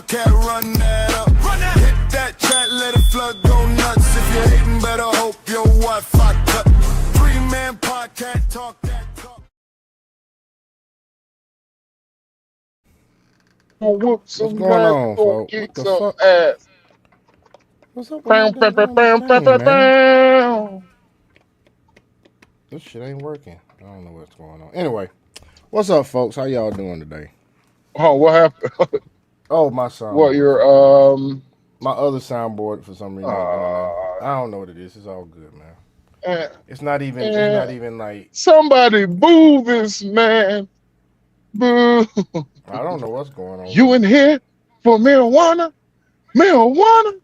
Wildcat, run that up. Hit that track, let it flood, go nuts. If you're hating, better hope your Wi-Fi cut. 3-man podcast, talk that talk. What's going on, folks? What the fuck? Ass. What's up with my damn thing, man? This shit ain't working. I don't know what's going on. Anyway, what's up, folks? How y'all doing today? Oh, what happened? Oh, my soundboard. What your my other soundboard for some reason. I don't know what it is. It's all good, man. It's not even like somebody boo this man. Boo. I don't know what's going on. You in here for marijuana? Marijuana?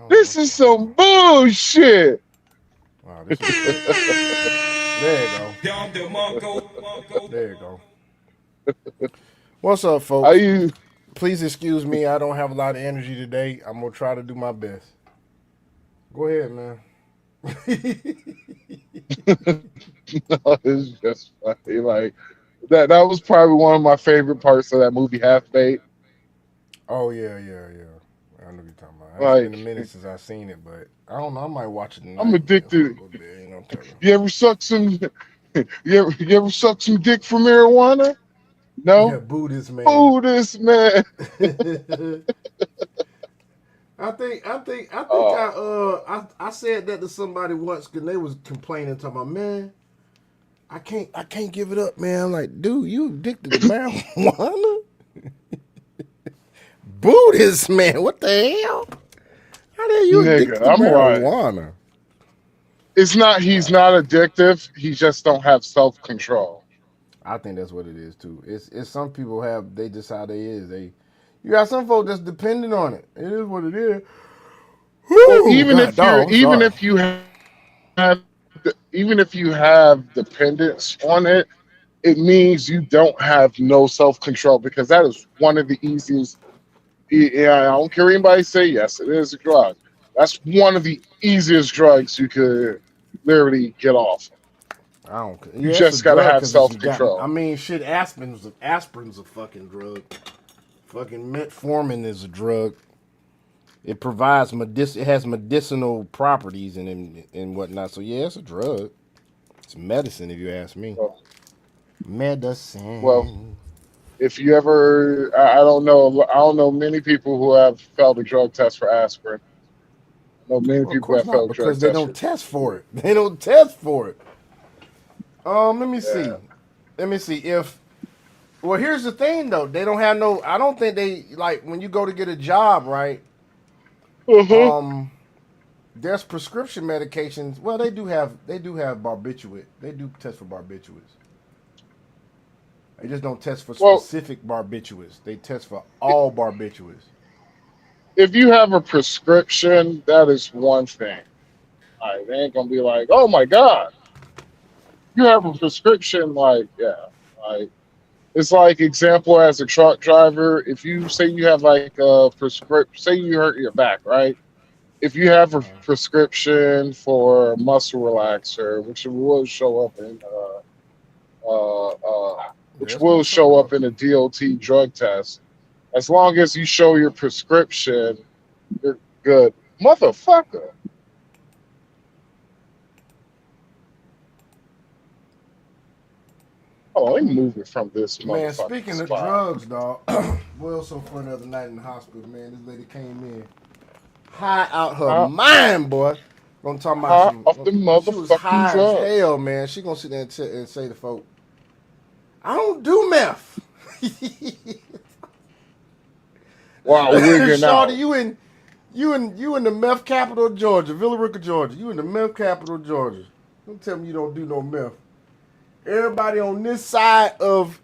This is some bullshit. Wow, this is there you go. There you go. What's up, folks? Please excuse me. I don't have a lot of energy today. I'm gonna try to do my best. Go ahead, man. No, it's just funny. Like that was probably one of my favorite parts of that movie, Half-Baked. Oh yeah. I know what you're talking about. It's been a minute since I've seen it, but I don't know. I might watch it tonight. I'm addicted. You ever suck some dick for marijuana? No. Yeah, Buddhist man. Buddhist man. I said that to somebody once because they was complaining, talking about, man, I can't give it up, man. I'm like, dude, you addicted to marijuana? Buddhist man, what the hell? How the hell you addicted to marijuana? Right. It's not. He's not addictive. He just don't have self-control. I think that's what it is too. It's some people have. They just how they is. You got some folks that's dependent on it. It is what it is. Well, even if you have dependence on it, it means you don't have no self-control, because that is one of the easiest. Yeah, I don't care anybody say yes, it is a drug. That's one of the easiest drugs you could literally get off. I don't care. You just gotta have self-control. I mean, shit, aspirin's a fucking drug. Fucking metformin is a drug. It provides it has medicinal properties and whatnot. So yeah, it's a drug. It's medicine, if you ask me. Medicine. Well, if you ever, I don't know many people who have failed a drug test for aspirin. I know many people have failed drug tests. Because they don't test for it. They don't test for it. Let me see. Well, here's the thing though. They don't have no. I don't think they like when you go to get a job, right? Mm-hmm. There's prescription medications. Well, they do have barbiturate. They do test for barbiturates. They just don't test for specific barbiturates. They test for all barbiturates. If you have a prescription, that is one thing. They ain't gonna be like, oh my God. You have a prescription, it's like, example, as a truck driver, if you say you have like a prescription, say you hurt your back, right? If you have a prescription for muscle relaxer, which will show up in a DOT drug test, as long as you show your prescription, you're good. Motherfucker. Oh, let me move it from this. Man, speaking of drugs, dog, well, so funny the other night in the hospital, man, this lady came in high out her mind, boy. Gonna talk about off the motherfucking she was high drugs. As hell, man. She gonna sit there and say to folk, I don't do meth. Wow, wigging out. Shawty, you in the meth capital of Georgia, Villa Rica, Georgia. You in the meth capital of Georgia. Don't tell me you don't do no meth. Everybody on this side of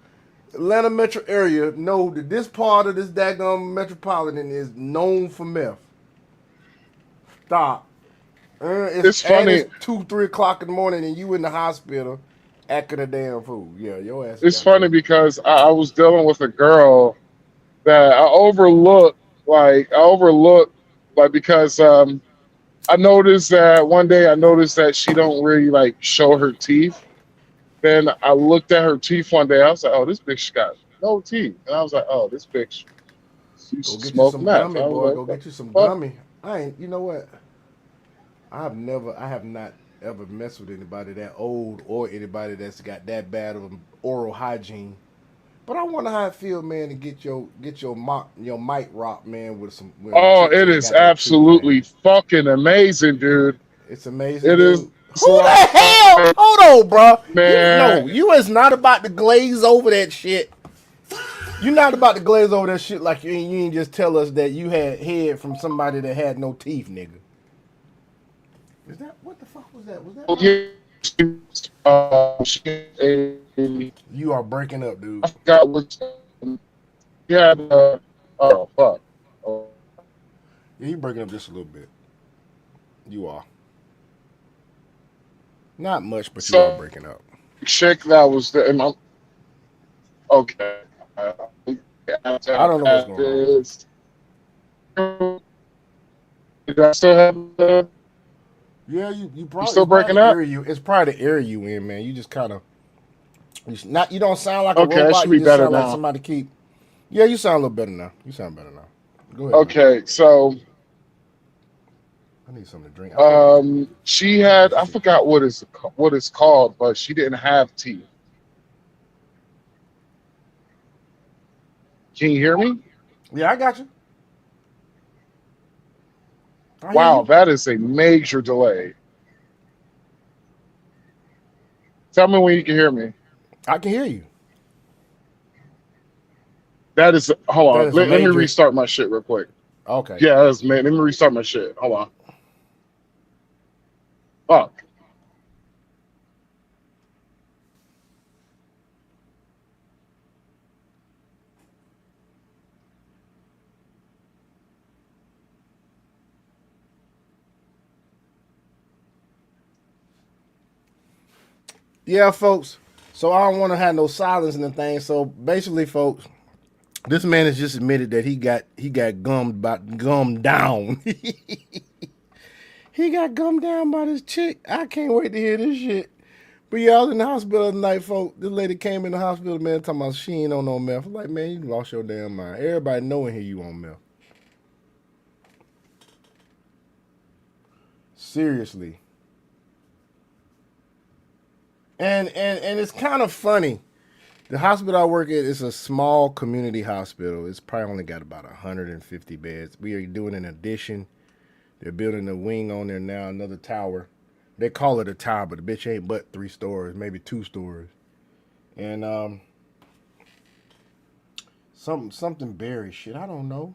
Atlanta metro area know that this part of this daggone metropolitan is known for meth. Stop. It's funny. It's 2-3 o'clock in the morning and you in the hospital acting a damn fool. Yeah, your ass. It's funny because I was dealing with a girl that I overlooked because I noticed that one day she don't really show her teeth. Then I looked at her teeth one day. I was like, oh, this bitch got no teeth. And I was like, oh, this bitch She Go get you smoked some meth. gummy, I boy. was Go like, get you some fuck. gummy. You know what? I have not ever messed with anybody that old or anybody that's got that bad of oral hygiene. But I wonder how it feel, man, to your mic rock, man, with some when a Oh, chick it ain't is got no teeth, absolutely man. fucking amazing, dude. It's amazing, It is dude. Who so the hell? Hold on, bro. man. You is not about to glaze over that shit. You not about to glaze over that shit like you ain't just tell us that you had head from somebody that had no teeth, nigga. Is that what the fuck was that? Was that my? She a, You are breaking up, dude. I forgot what she had. Oh fuck. Oh, Yeah, you breaking up just a little bit. You are. Not much, but you are so breaking up. chick that was the. Okay. I don't know what's At going on. this, did I still have the? Yeah, you You probably still it's probably breaking the up? area you it's probably the area you in, man. You just kind of you don't sound like a Okay, that robot. should You be just better sound like now. somebody keep. Yeah, you sound a little better now. You sound better now. Go ahead, man. Okay, so I need something to drink. I think she I think had this I shit. forgot what it's called, but she didn't have teeth. Can you hear me? Yeah, I got you. I hear Wow, you. that is a major delay. Tell me when you can hear me. I can hear you. That is hold That on. is a Let me major. restart my shit real quick. Okay. Yeah, that's man. Let me restart my shit. Hold on. Fuck. Yeah, folks. So I don't want to have no silence in the thing. So basically, folks, this man has just admitted that he got gummed down. He got gummed down by this chick. I can't wait to hear this shit. But yeah, I was in the hospital the night, folks. This lady came in the hospital, man, talking about she ain't on no meth. I'm like, man, you lost your damn mind. Everybody knowing here you on meth. Seriously. And it's kind of funny. The hospital I work at is a small community hospital. It's probably only got about 150 beds. We are doing an addition. They're building a wing on there now, another tower. They call it a tower, but the bitch ain't but 3 stories, maybe 2 stories. And something berry shit. I don't know.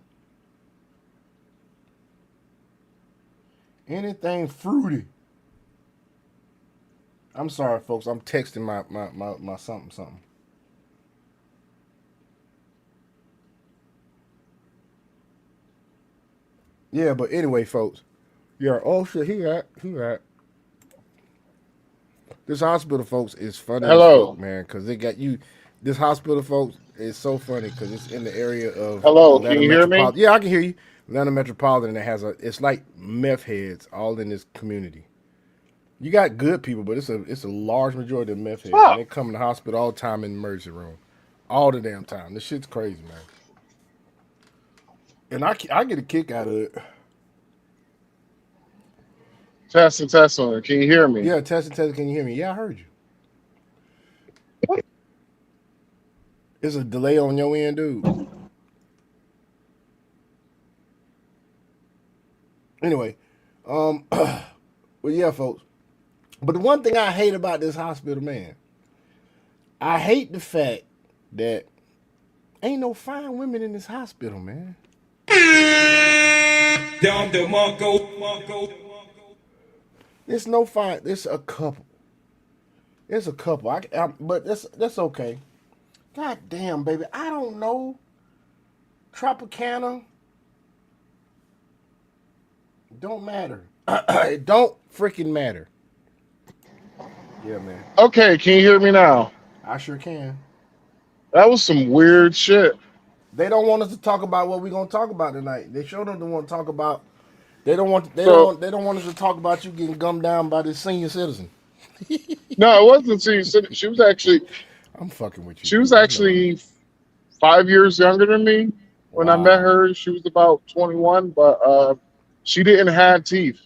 Anything fruity. I'm sorry, folks. I'm texting my something. Yeah, but anyway, folks. Yeah. Oh shit. He got. This hospital, folks, is funny as fuck, Hello. man. Cause they got you. This hospital, folks, is so funny because it's in the area of Hello. Can Atlanta you hear me? Metropolitan. Yeah, I can hear you. Atlanta Metropolitan. It has a. It's like meth heads all in this community. You got good people, but it's a large majority of meth heads, and they Fuck. come in the hospital all the time in the emergency room, all the damn time. This shit's crazy, man. And I get a kick out of it. Testing. Can you hear me? Yeah, Tessa, can you hear me? Yeah, I heard you. It's a delay on your end, dude. Anyway, well, yeah, folks. But the one thing I hate about this hospital, man, I hate the fact that ain't no fine women in this hospital, man. There's no fine. There's a couple. There's a couple. But that's okay. God damn, baby. I don't know. Tropicana don't matter. It don't freaking matter. Yeah, man. Okay. Can you hear me now? I sure can. That was some weird shit. They don't want us to talk about what we're gonna talk about tonight. They sure don't want to talk about. They don't want. They don't So want. They don't want us to talk about you getting gummed down by this senior citizen. no, it wasn't. She was actually I'm fucking with you, she was dude. I know. actually 5 years younger than me. When I met Wow. her, she was about 21, but she didn't have teeth.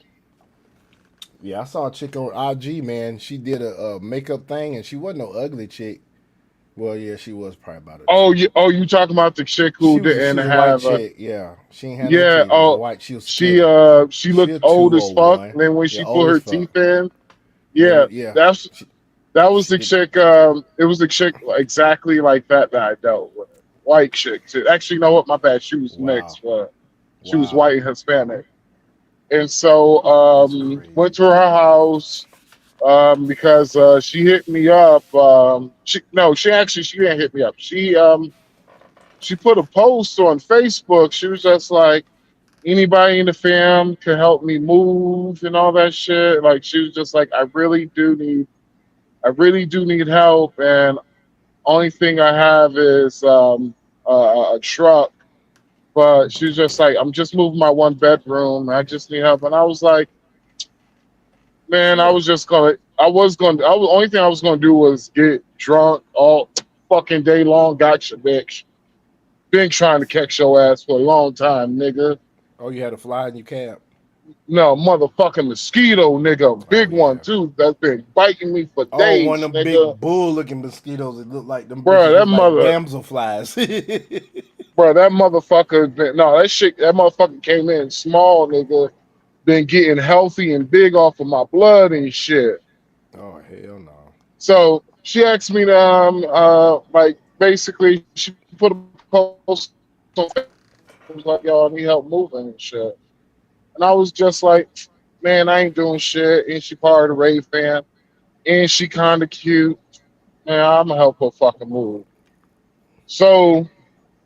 Yeah, I saw a chick on IG, man. She did a makeup thing, and she wasn't no ugly chick. Well, yeah, she was probably about a Oh, two. you talking about the chick who She didn't was a white have chick. Yeah, she ain't had no yeah, teeth. It was a white. She was skinny. she She looked a old as fuck. 201. And then when Yeah, she old put as her fuck. teeth in, Then yeah, yeah, she, that was she the did. chick. It was the chick exactly like that I dealt with. White chick too. Actually, you know what? My bad. She was Wow, mixed, but she was wow, white and Hispanic. And so that's went crazy. to her house because she hit me up. She no, she didn't hit me up. She put a post on Facebook. She was just like, anybody in the fam can help me move and all that shit. Like she was just like, I really do need help, and only thing I have is a truck. But she was just like, I'm just moving my one bedroom. I just need help, and I was like, man, Sure. I was only thing I was gonna do was get drunk all fucking day long. Gotcha, bitch. Been trying to catch your ass for a long time, nigga. Oh, you had a fly in your cab. No, motherfucking mosquito, nigga. A Oh big one, yeah. too. That's been biting me for Oh, one days, of them nigga. big bull-looking mosquitoes that look like them Bro, bitches that look like mother, damselflies. bro, that motherfucker, no, that motherfucker came in small, nigga. Been getting healthy and big off of my blood and shit. Oh hell no. So she asked me to, like, basically, she put a post on Facebook. It was like, yo, I need help moving and shit. And I was just like, man, I ain't doing shit. And she part of the Ray fan. And she kind of cute. Man, I'm gonna help her fucking move. So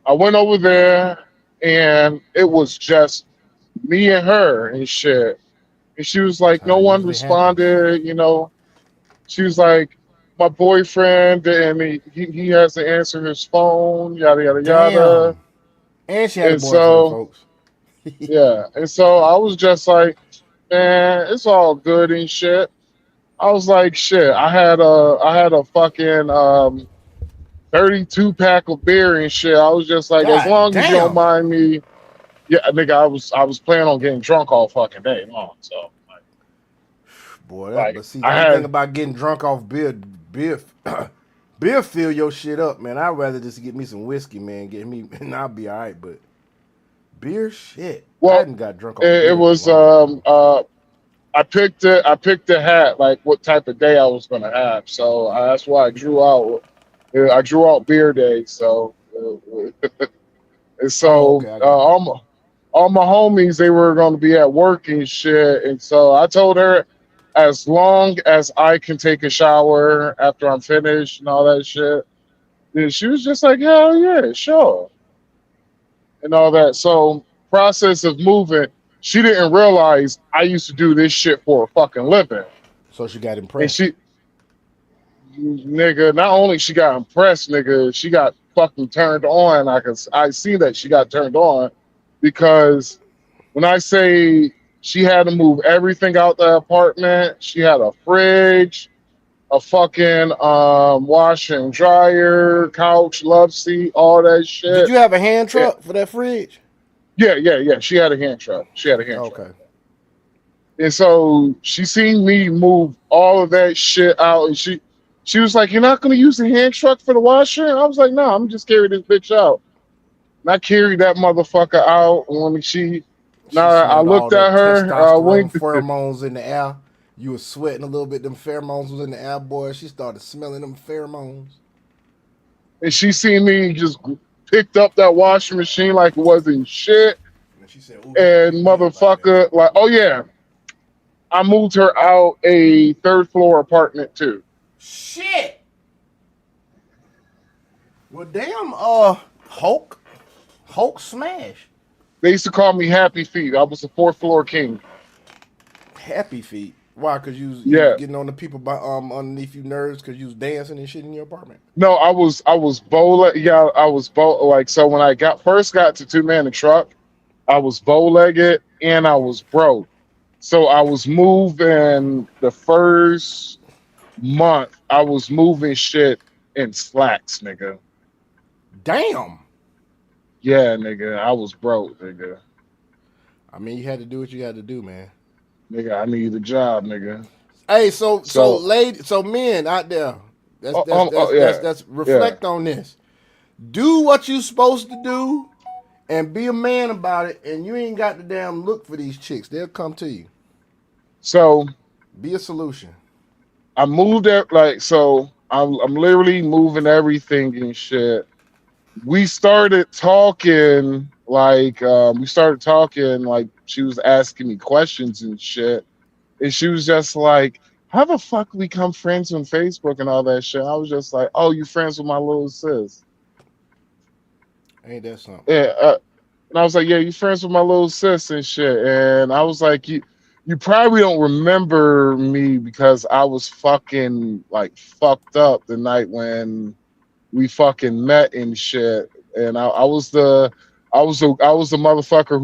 I went over there, and it was just me and her and shit. And she was That's like, how no it one usually happens. responded. She was like, my boyfriend, and he has to answer his phone, yada yada yada. Damn. And she had a And boyfriend, so folks. yeah, and so I was just like, man, it's all good and shit. I was like, shit. I had a fucking 32 pack of beer and shit. I was just like, as God long as you don't damn. mind me, yeah, nigga, I was planning on getting drunk all fucking day long. So Boy, that like but see the I only thing had about getting drunk off beer beer fill your shit up, man. I'd rather just get me some whiskey, man. Get me and I'll be alright, but beer shit. I well, hadn't got drunk off it beer in a was long time. I picked a hat like what type of day I was gonna have. So that's why I drew out. I drew out beer day. So and Oh, so okay, I got you. all my homies they were going to be at work and shit, and so I told her as long as I can take a shower after I'm finished and all that shit. And she was just like, hell yeah, sure, and all that. So process of moving, she didn't realize I used to do this shit for a fucking living, So she got and impressed. she nigga, not only she got impressed, nigga, she got fucking turned on. I see that she got turned on because when I say she had to move everything out the apartment, she had a fridge, a fucking washer and dryer, couch, love seat, all that Did shit. you have a hand Yeah, truck for that fridge? yeah. She had a hand truck. She had a hand truck. Okay. And so she seen me move all of that shit out, and she was like, "You're not gonna use the hand truck for the washer?" And I was like, "No, I'm just carry this bitch out." And I carried that motherfucker out. And when She I smelled all looked at that her, testosterone winked. pheromones in the air. You was sweating a little bit. Them pheromones was in the air, boy. She started smelling them pheromones. And she seen me just picked up that washing machine like it wasn't shit. And she said, "Ooh, he can And pick me up like that." motherfucker, like, oh yeah, I moved her out a third floor apartment too. Shit. Well, damn. Hulk smash. They used to call me Happy Feet. I was the fourth floor king. Happy feet. Why? Cause you was Yeah. getting on the people by underneath you nerves because you was dancing and shit in your apartment. No, I was bow. Yeah, I was bow. Like so, when I got to two man the truck, I was bow legged and I was broke. So I was moving the first month. I was moving shit in slacks, nigga. Damn. Yeah, nigga, I was broke, nigga. I mean, you had to do what you had to do, man. Nigga, I need a job, nigga. Hey, so So, lady, so men out there, yeah, that's yeah. reflect on this. Do what you supposed to do and be a man about it, and you ain't got to damn look for these chicks. They'll come to you. So Be a solution. I moved it like so. I'm literally moving everything and shit. We started talking like she was asking me questions and shit, and she was just like, "How the fuck we become friends on Facebook and all that shit?" I was just like, "Oh, you friends with my little sis?" Ain't that something? Yeah, and I was like, "Yeah, you friends with my little sis and shit." And I was like, "You probably don't remember me because I was fucking like fucked up the night when we fucking met and shit." And I was the motherfucker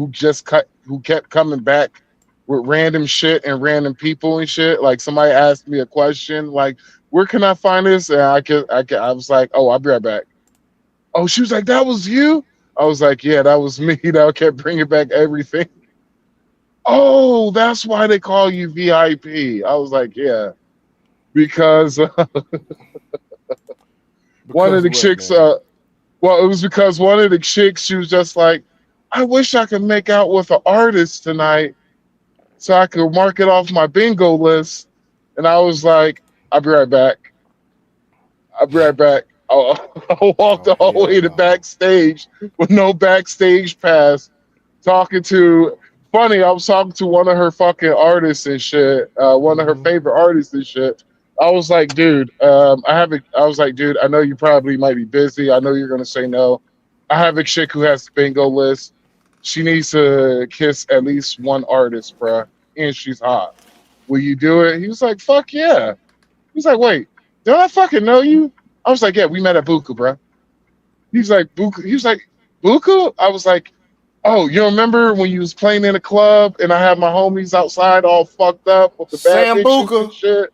who kept coming back with random shit and random people and shit. Like somebody asked me a question, like, "Where can I find this?" And I was like, "Oh, I'll be right back." Oh, she was like, "That was you?" I was like, "Yeah, that was me." That kept bringing back everything. Oh, that's why they call you VIP. I was like, "Yeah," because one of Because the what, chicks. man? Well, it was because one of the chicks, she was just like, "I wish I could make out with an artist tonight so I could mark it off my bingo list." And I was like, "I'll be right back. I'll be right back." I walked Oh all the hell way to no. backstage with no backstage pass, talking to. Funny, I was talking to one of her fucking artists and shit, one of her Mm-hmm. favorite artists and shit. I was like, dude, I was like, dude, I know you probably might be busy. I know you're gonna say no. I have a chick who has the bingo list. She needs to kiss at least one artist, bruh, and she's hot. Will you do it? He was like, fuck yeah. He's like, wait, do I fucking know you? I was like, yeah, we met at Buka, bruh. He's like, Buka. He was like, Buka? I was like, oh, you remember when you was playing in a club and I had my homies outside all fucked up with the bad bitches and Sambuca. shit?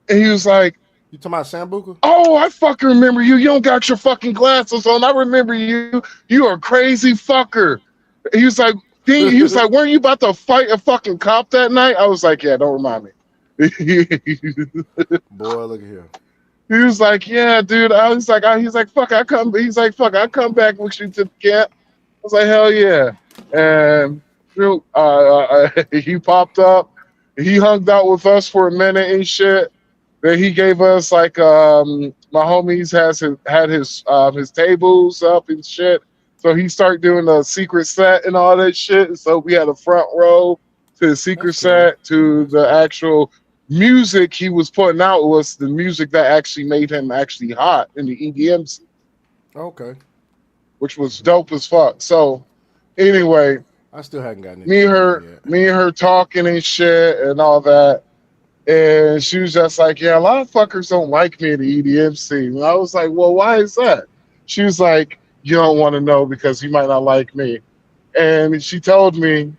And he was like, You talking about Sambuca? oh, I fucking remember you. You don't got your fucking glasses on. I remember you. You are a crazy fucker. He was like, he was like, weren't you about to fight a fucking cop that night? I was like, yeah, don't remind me. Boy, look at here. He was like, yeah, dude. I was like, he's like, fuck, I come. He's like, fuck, I come back with you to the camp. I was like, hell yeah. And shoot, he popped up. He hung out with us for a minute and shit. Then he gave us like my homies had his tables up and shit. So he started doing a secret set and all that shit. So we had a front row to the secret That's cool. set to That's the cool. actual music he was putting out was the music that actually made him actually hot in the EDM scene, Okay. which was dope as fuck. So anyway, I still haven't gotten into EDM yet. me and her talking and shit and all that. And she was just like, yeah, a lot of fuckers don't like me in the EDM scene. And I was like, well, why is that? She was like, you don't want to know because you might not like me. And she told me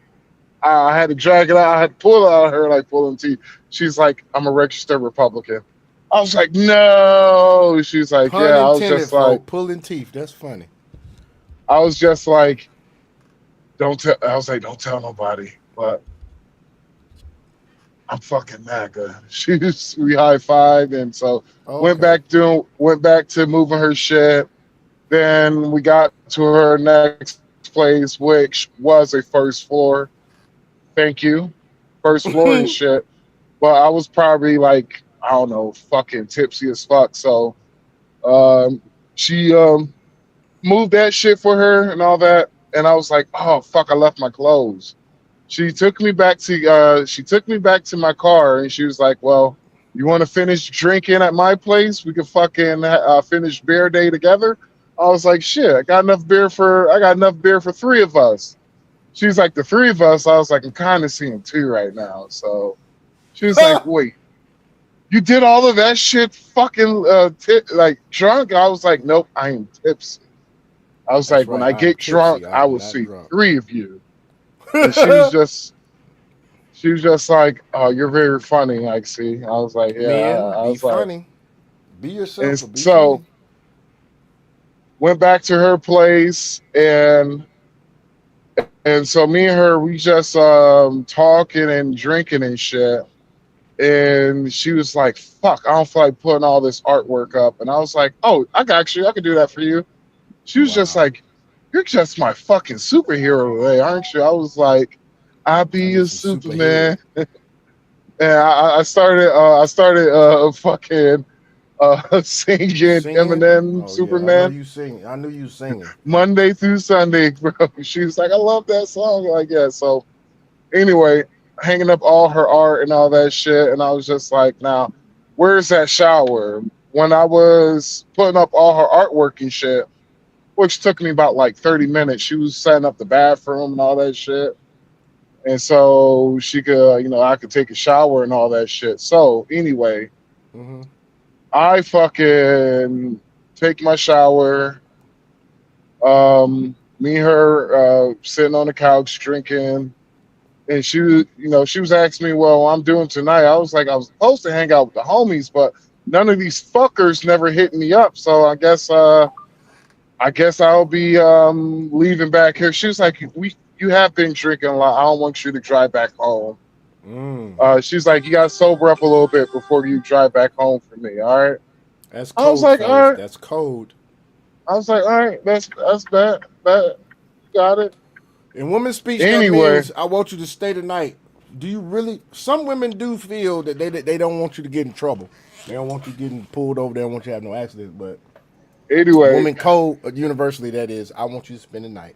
I had to drag it out. I had to pull it out of her like pulling teeth. She's like, I'm a registered Republican. I was like, no. She's like, Pun yeah. intended, folk. Pulling teeth. That's funny. I was just like, don't tell. I was like, don't tell nobody. But I'm fucking MAGA. We high five, and so Okay. went back to moving her shit. Then we got to her next place, which was a first floor. Thank you, first floor and shit. But I was probably like, I don't know, fucking tipsy as fuck. So um, she moved that shit for her and all that. And I was like, oh fuck, I left my clothes. She took me back to my car and she was like, well, you want to finish drinking at my place? We could fucking finish beer day together. I was like, shit, I got enough beer for three of us. She's like, the three of us. I was like, I'm kind of seeing two right now. So she was like, wait, you did all of that shit fucking like drunk? I was like, nope, I am tipsy. I was That's like, when right. I I'm get drunk, tipsy. I I'm will not see drunk. three of you. And she was just like, oh, you're very funny, like, see. I was like, yeah. Men, I be was like, funny. Be yourself, and but be so funny. Went back to her place, and so me and her, we just talking and drinking and shit. And she was like, "Fuck, I don't feel like putting all this artwork up." And I was like, "Oh, I got you. I can do that for you." She was just Wow. like, "You're just my fucking superhero today, aren't you?" I was like, "I'll be I your need some superhead. Superman." And I started fucking singing Singing? Eminem Oh yeah, I know Superman you singing. I knew you singing. Monday through Sunday, bro. She was like, "I love that song." Like, yeah. So anyway, hanging up all her art and all that shit, and I was just like, "Now, where's that shower?" When I was putting up all her artwork and shit, which took me about like 30 minutes, she was setting up the bathroom and all that shit. And so she could, I could take a shower and all that shit. So anyway, Mm-hmm. I fucking take my shower. Me and her sitting on the couch drinking, and she was asking me, "Well, what I'm doing tonight." I was like, I was supposed to hang out with the homies, but none of these fuckers never hit me up. So I guess I'll be leaving back here. She was like, you have been drinking a lot. I don't want you to drive back home. Mm. She's like, you got to sober up a little bit before you drive back home for me. All right. That's I was cold, like, all fellas. right. That's cold. I was like, all right, that's bad. Bad. Got it. In women's speech, that Anyway, means I want you to stay tonight. Do you really? Some women do feel that they don't want you to get in trouble. They don't want you getting pulled over. They don't want you to have no accidents. But anyway, woman code universally, that is, I want you to spend the night.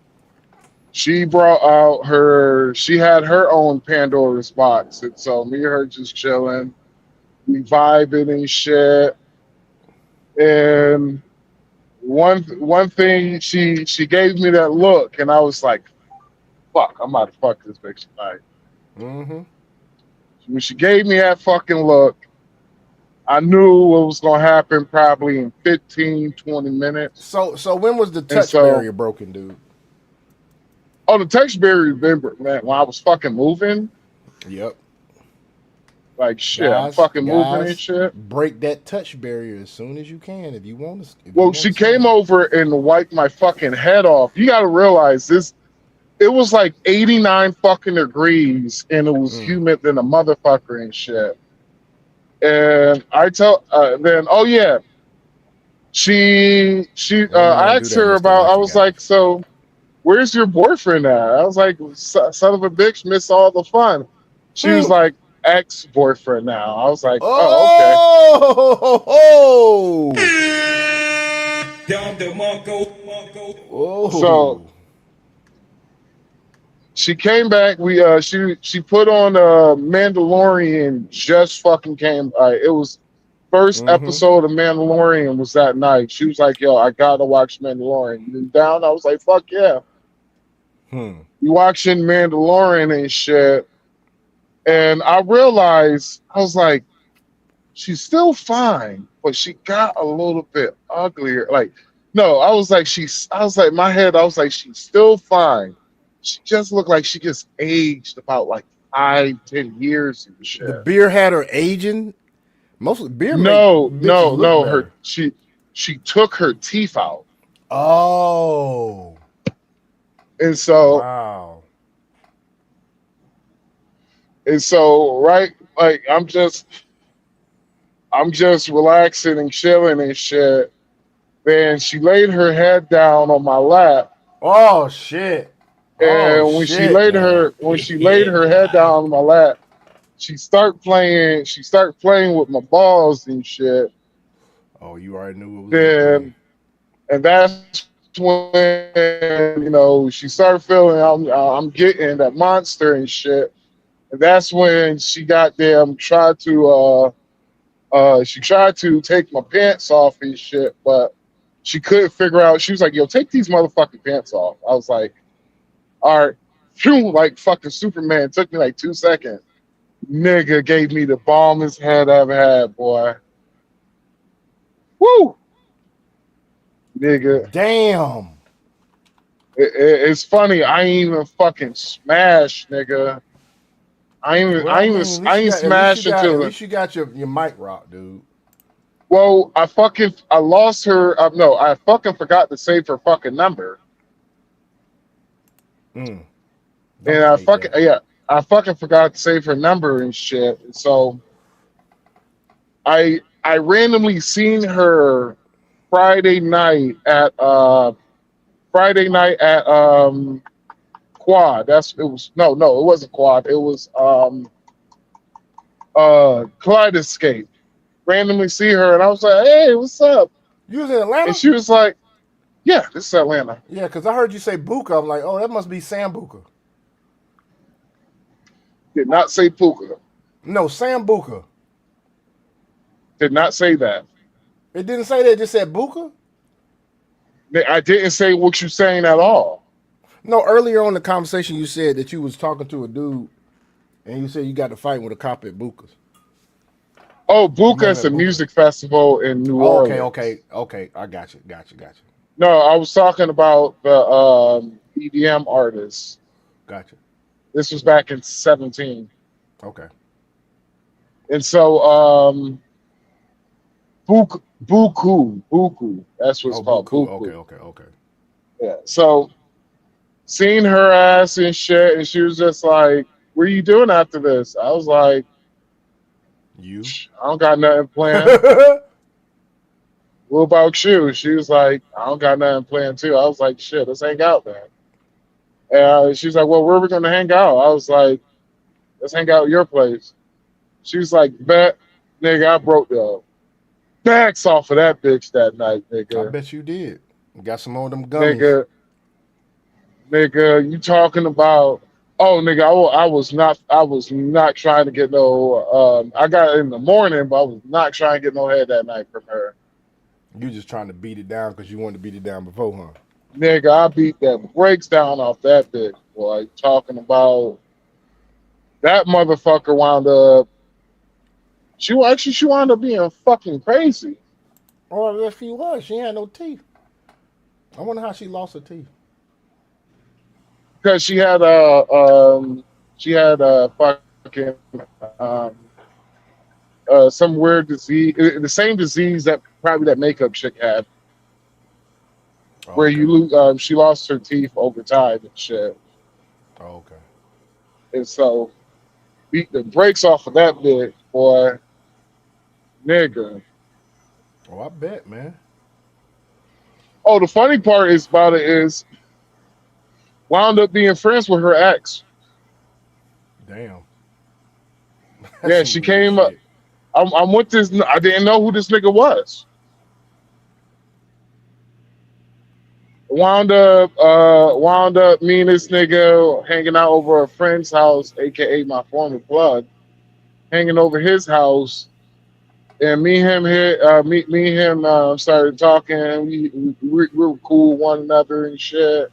she brought out she had her own Pandora's box. And so me and her just chilling, we vibing and shit. And one thing she gave me that look, and I was like, "Fuck, I'm about to fuck this bitch tonight." Mm-hmm. When she gave me that fucking look, I knew what was gonna happen probably in 15, 20 minutes. So when was the And touch so, barrier broken, dude? oh, the text barrier, remember, man, when I was fucking moving, Yep. like shit, I'm Guys, fucking moving and guys, shit. break that touch barrier as soon as you can if you want to. If you Well, want she to came smash. over and wiped my fucking head off. You got to realize this. It was like 89 fucking degrees, and it was Mm. humid than a motherfucker and shit. And I tell then, oh yeah, Women I don't do asked that her unless they about. I like you was like, guys. so where's your boyfriend at? I was like, son of a bitch, miss all the fun. She was Who? like, ex-boyfriend now. I was like, oh, okay. Oh, So oh. she came back. She put on Mandalorian. Just fucking came. It was first Mm-hmm. episode of Mandalorian was that night. She was like, "Yo, I gotta watch Mandalorian." You down? I was like, "Fuck yeah!" Hmm. You watching Mandalorian and shit, and I realized I was like, she's still fine, but she got a little bit uglier. Like, no, I was like, I was like, my head, I was like, she's still fine. She just looked like she just aged about like 5, 10 years and The shit. beer had her aging. Mostly beer make No, bitches no, look no. better. She took her teeth out, Oh, and so wow. right, like I'm just relaxing and chilling and shit. Then she laid her head down on my lap, Oh shit. Oh and shit, man. when she laid her head down on my lap, she start playing with my balls and shit. Oh, you already knew what was up then. Then and that's when she started feeling I'm getting that monster and shit. And that's when she got them she tried to take my pants off and shit, but she couldn't figure out. She was like, "Yo, take these motherfucking pants off." I was like, "All right." Phew, like fucking Superman. It took me like 2 seconds. Nigga gave me the bombest head I ever had, boy. Woo! Nigga. Damn. It's funny. I ain't even fucking smash, nigga. Well, I mean, I ain't at smash least until you got your mic rock, dude. Well, I lost her. No, I fucking forgot to save her fucking number, Mm. and Don't I hate that? I fucking forgot to save her number and shit. So I randomly seen her Friday night at Friday night at Quad. It was no, it wasn't Quad. It was Kaleidoscape. Randomly see her and I was like, hey, what's up? You was in And Atlanta? she was like, yeah, this is Atlanta. Yeah, because I heard you say Buka. I'm like, oh, that must be Sam Buka. Did not say Puka. No, Sam Buka. Did not say that. It didn't say that. It just said Buka. I didn't say what you're saying at all. No, earlier on in the conversation, you said that you was talking to a dude, and you said you got to fight with a cop at Buka's. Oh, You met Buka him is at a Buka. music festival in New Oh, okay, Orleans. okay, okay. I got you, got you, got you, No, I was talking about the EDM artists. got you. This was back in 17. Okay. And so Buku. That's what it's Oh, called. Buku. Okay, Buku. okay, okay. Yeah. So seeing her ass and shit, and she was just like, what are you doing after this? I was like, You. I don't got nothing planned. What about you? She was like, I don't got nothing planned too. I was like, shit, let's hang out then. And she's like, well, where are we gonna hang out? I was like, let's hang out at your place. She was like, bet, nigga, I broke the backs off of that bitch that night, I nigga. bet you did. You got some more of them gummies. Nigga, nigga, you talking about? Oh, nigga, I was not trying to get no. I got it in the morning, but I was not trying to get no head that night from her. You just trying to beat it down because you wanted to beat it down before, huh? Nigga, I beat that breaks down off that bitch, boy. Talking about that motherfucker wound up. She wound up being fucking crazy Or if she was, she had no teeth. I wonder how she lost her teeth. because she had a fucking um, some weird disease, the same disease that probably that makeup chick had, where Okay. you lose. She lost her teeth over time and shit, Okay. and so beat the brakes off of that bitch, boy, nigga. Oh, I bet, man. Oh, the funny part is about it is wound up being friends with her ex. Damn. That's Yeah, some she weird came up. shit. I'm with this. I didn't know who this nigga was. Wound up me and this nigga hanging out over a friend's house, aka my former plug, hanging over his house, and me and him started talking. We were cool with one another and shit,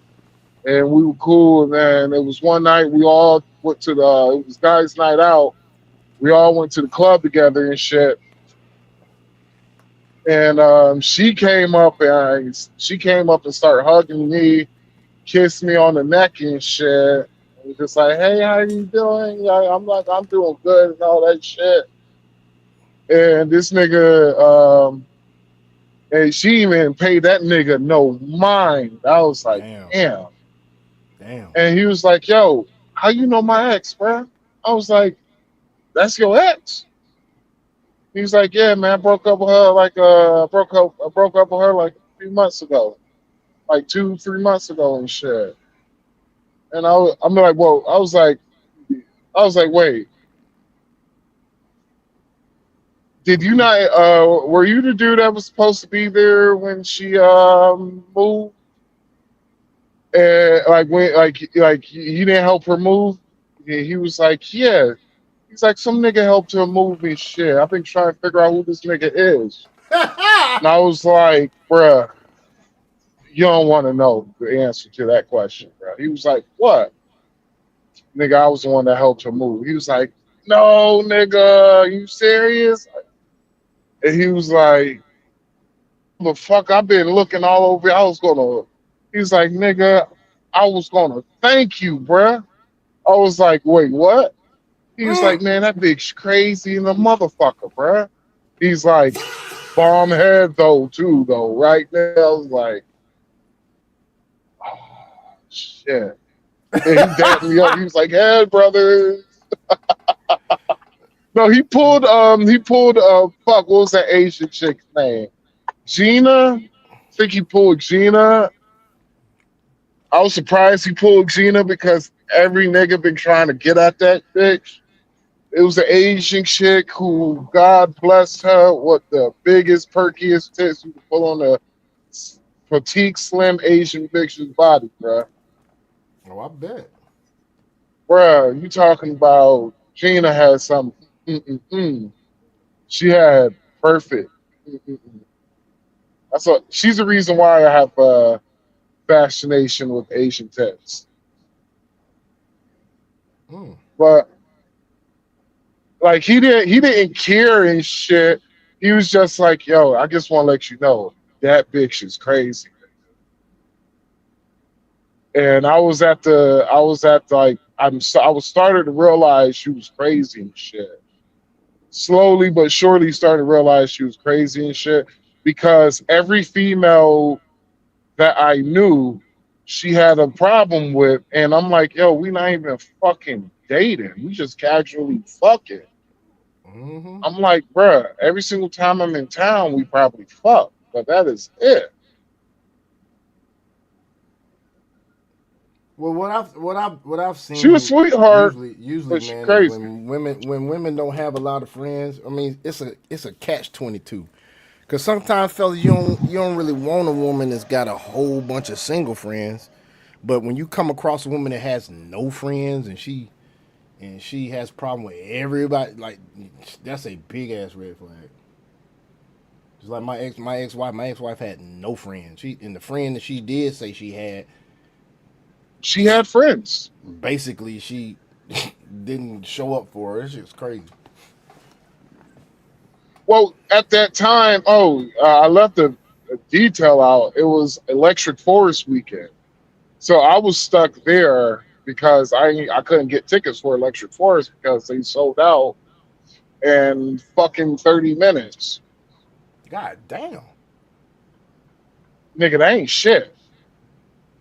and we were cool. And then it was one night we all went to it was guys' night out. We all went to the club together and shit. And she came up and started hugging me, kissed me on the neck and shit. And was just like, hey, how you doing? I'm like, I'm doing good and all that shit. And this nigga, and she even paid that nigga no mind. I was like, Damn. damn. Damn. And he was like, yo, how you know my ex, bro? I was like, that's your ex. He was like, yeah, man, broke up with her like a few months ago, like 2, 3 months ago and shit. And I'm like, whoa. I was like, wait, did you not? Were you the dude that was supposed to be there when she moved? And like you didn't help her move? Yeah, he was like, yeah. He's like, some nigga helped her move and shit. I've been trying to figure out who this nigga is. And I was like, bruh, you don't want to know the answer to that question, bro. He was like, what? Nigga, I was the one that helped her move. He was like, no, nigga, you serious? And he was like, the fuck, I've been looking all over. He was like, nigga, I was gonna thank you, bruh. I was like, wait, what? He was like, man, that bitch crazy and a motherfucker, bruh. He's like, Bomb head though too though. Right now, I was like, oh, shit. And he dapped me up. He was like, "Hey, brother." No, he pulled fuck, what was that Asian chick's name? Gina? I think he pulled Gina. I was surprised he pulled Gina because every nigga been trying to get at that bitch. It was an Asian chick who, God bless her, what the biggest, perkiest tits you could pull on a petite, slim Asian bitch's body, bruh. Oh, I bet. Bruh, you talking about Gina had some, mm-mm-mm. She had perfect. Mm-mm-mm. She's the reason why I have fascination with Asian tits. Mm. But like he didn't care and shit. He was just like, yo, I just want to let you know that bitch is crazy. And I was at like I was starting to realize she was crazy and shit. Slowly but surely starting to realize she was crazy and shit because every female that I knew she had a problem with, and I'm like, yo, we not even fucking dating. We just casually fucking. Mm-hmm. I'm like, bruh, every single time I'm in town, we probably fuck, but that is it. Well, what I've She was a seen sweetheart, usually, but she man, is crazy. when women don't have a lot of friends. I mean, it's a catch-22. Cause sometimes, fellas, you don't really want a woman that's got a whole bunch of single friends, but when you come across a woman that has no friends and she has problem with everybody, like that's a big ass red flag. Just like my ex-wife had no friends. And the friend that she did say she had, She had friends. basically she didn't show up for her. It's just crazy. Well, at that time, I left a detail out. It was Electric Forest weekend, so I was stuck there because I couldn't get tickets for Electric Forest because they sold out in fucking 30 minutes. God damn. Nigga, that ain't shit.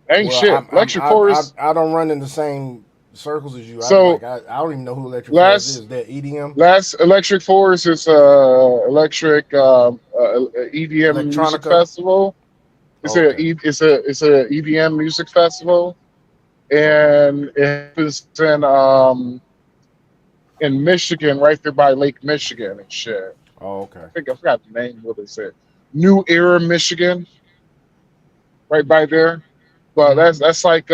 That ain't Well, shit. Electric Forest. I don't run in the same circles as you. So I don't even know who Electric Forest last is. That EDM, last Electric Forest is electric EDM music electronica. festival. It's Oh, a okay, E- it's a EDM music festival, okay. and it happens in Michigan, right there by Lake Michigan and shit. Oh, okay. I forgot the name. What they said, New Era, Michigan, right by there. But Mm-hmm. that's like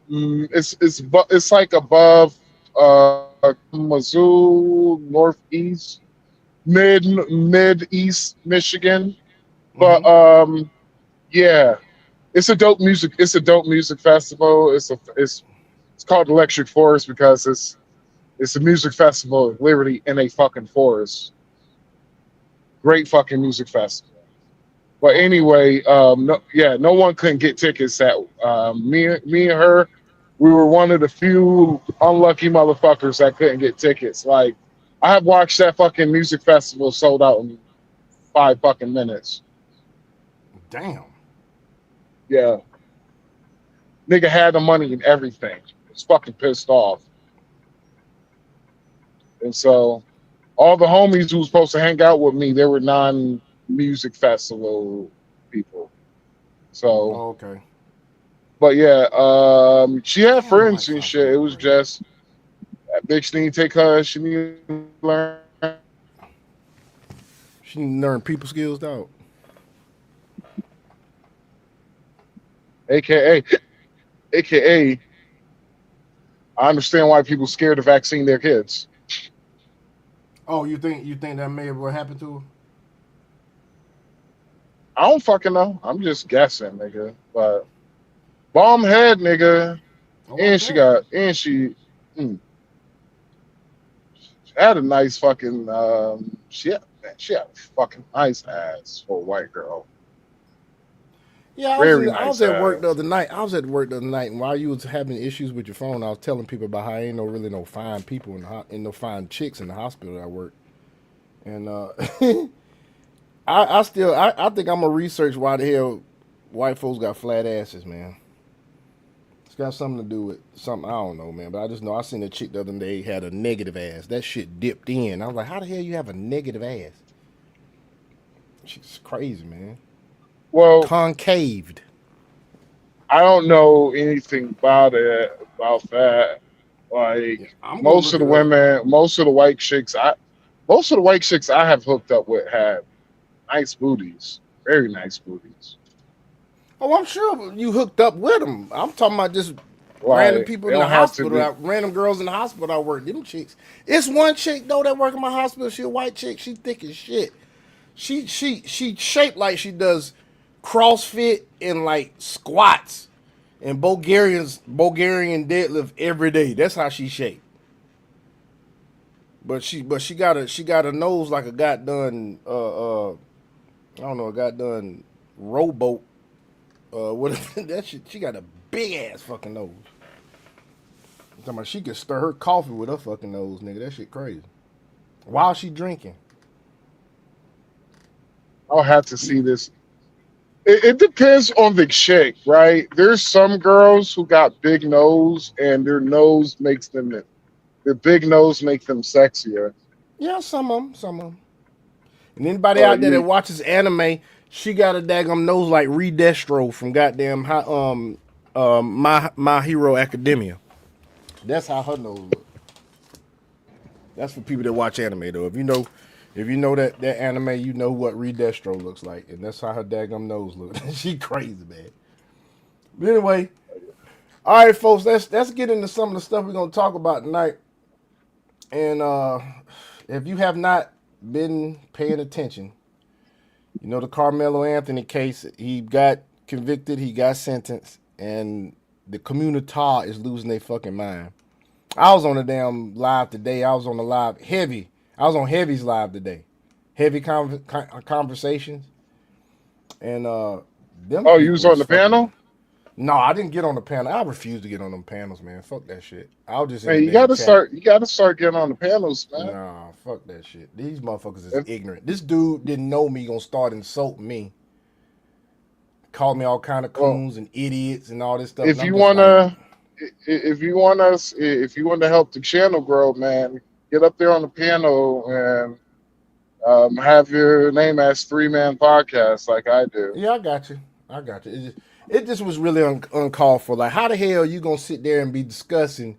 it's like above Mizzou, northeast, mid east Michigan. But Mm-hmm. yeah, it's a dope music festival. It's called Electric Forest because it's a music festival literally in a fucking forest. Great fucking music festival. But Okay. anyway, no, yeah, no one couldn't get tickets. At me and her, we were one of the few unlucky motherfuckers that couldn't get tickets. Like, I have watched that fucking music festival sold out in 5 fucking minutes. Damn. Yeah, nigga had the money and everything. Was fucking pissed off, and so all the homies who was supposed to hang out with me, they were non-music festival people. So, Oh, okay. but yeah, she had Damn, my friends and wife's shit. It getting was pregnant. just that bitch need to take her. She need to learn, She learned people skills, dog. aka. I understand why people scared to vaccine their kids. Oh, you think that may have what happened to her? I don't fucking know. I'm just guessing, nigga. But bomb head, nigga, Oh, I and she bet. got and mm, she had a nice fucking she had a fucking nice ass for a white girl. Yeah, Very I was nice at work the ass. other night. I was at work the other night, and while you was having issues with your phone, I was telling people about how ain't no really no fine people in no fine chicks in the hospital I work. And I think I'm gonna research why the hell white folks got flat asses, man. It's got something to do with something I don't know, man. But I just know I seen a chick the other day had a negative ass. That shit dipped in. I was like, how the hell you have a negative ass? She's crazy, man. Well, Concaved. I don't know anything about that. Yeah, Like I'm gonna look it up. most of the white chicks I have hooked up with have nice booties, very nice booties. Oh, I'm sure you hooked up with them. I'm talking about just random Like people they in the don't have to hospital, be. random girls in the hospital I work. Them chicks. It's one chick though that work in my hospital. She a white chick. She thick as shit. She shaped like she does CrossFit and like squats and Bulgarian deadlift every day. That's how she shaped. But she got a nose like a goddamn I don't know, a goddamn rowboat. What that shit? She got a big ass fucking nose. I'm talking about she can stir her coffee with her fucking nose, nigga. That shit crazy. While she drinking. I'll have to see this. It depends on the chick, right? There's some girls who got big nose, and their big nose make them sexier. Yeah, some of them. And anybody Uh, out there that you, watches anime, she got a daggum nose like Redestro from goddamn My Hero Academia. That's how her nose look. That's for people that watch anime though. If you know that anime, you know what Redestro looks like, and that's how her daggum nose looks. She crazy, man. But anyway, all right, folks, let's get into some of the stuff we're gonna talk about tonight. And if you have not been paying attention, you know the Carmelo Anthony case. He got convicted. He got sentenced, and the community is losing their fucking mind. I was on the damn live today. I was on the live heavy. I was on Heavy's live today. Heavy conversations, and them oh, you was people on is the fucking. panel? No, I didn't get on the panel. I refuse to get on them panels, man. Fuck that shit. I was just in Man, the damn chat. you gotta start getting on the panels, man. Nah, fuck that shit. These motherfuckers is If ignorant. This dude didn't know me, gonna start insulting me, call me all kind of well, coons and idiots and all this stuff, and if I'm you just like, wanna, if you want to help the channel grow, man, get up there on the panel and have your name as 3-man podcast like I do. yeah, I got you. I got you. It just was really uncalled for. Like, how the hell you gonna sit there and be discussing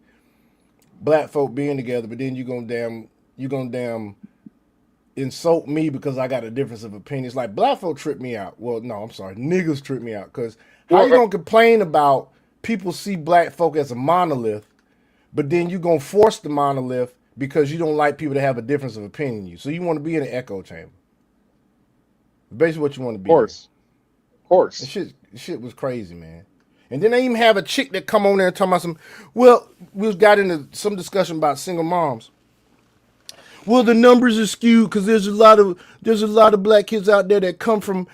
black folk being together, but then you gonna damn insult me because I got a difference of opinion. It's like black folk trip me out. Well, no, I'm sorry, niggas trip me out. Cause how you Well, gonna complain about people see black folk as a monolith, but then you gonna force the monolith because you don't like people to have a difference of opinion than you. So you want to be in an echo chamber. Basically, what you want to be in. of And course. shit was crazy, man. And then they even have a chick that come on there and talk about some. Well, we got into some discussion about single moms. Well, the numbers are skewed because there's a lot of black kids out there that come from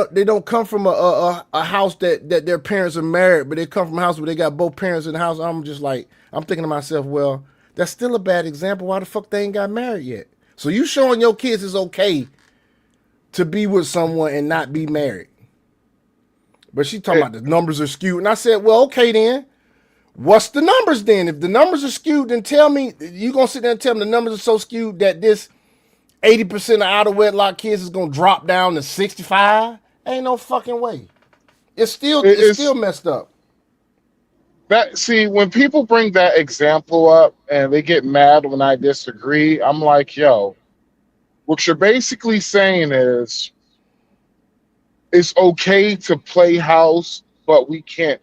they don't come from a house that their parents are married, but they come from a house where they got both parents in the house. I'm just like, I'm thinking to myself, well, that's still a bad example. Why the fuck they ain't got married yet? So you showing your kids it's okay to be with someone and not be married. But she talking It, about the numbers are skewed. And I said, well, okay then. What's the numbers then? If the numbers are skewed, then tell me, you going to sit there and tell me the numbers are so skewed that this 80% of out of wedlock kids is going to drop down to 65? Ain't no fucking way. It's still it- it's it's still messed up. that. See, when people bring that example up and they get mad when I disagree, I'm like, yo, what you're basically saying is it's okay to play house, but we can't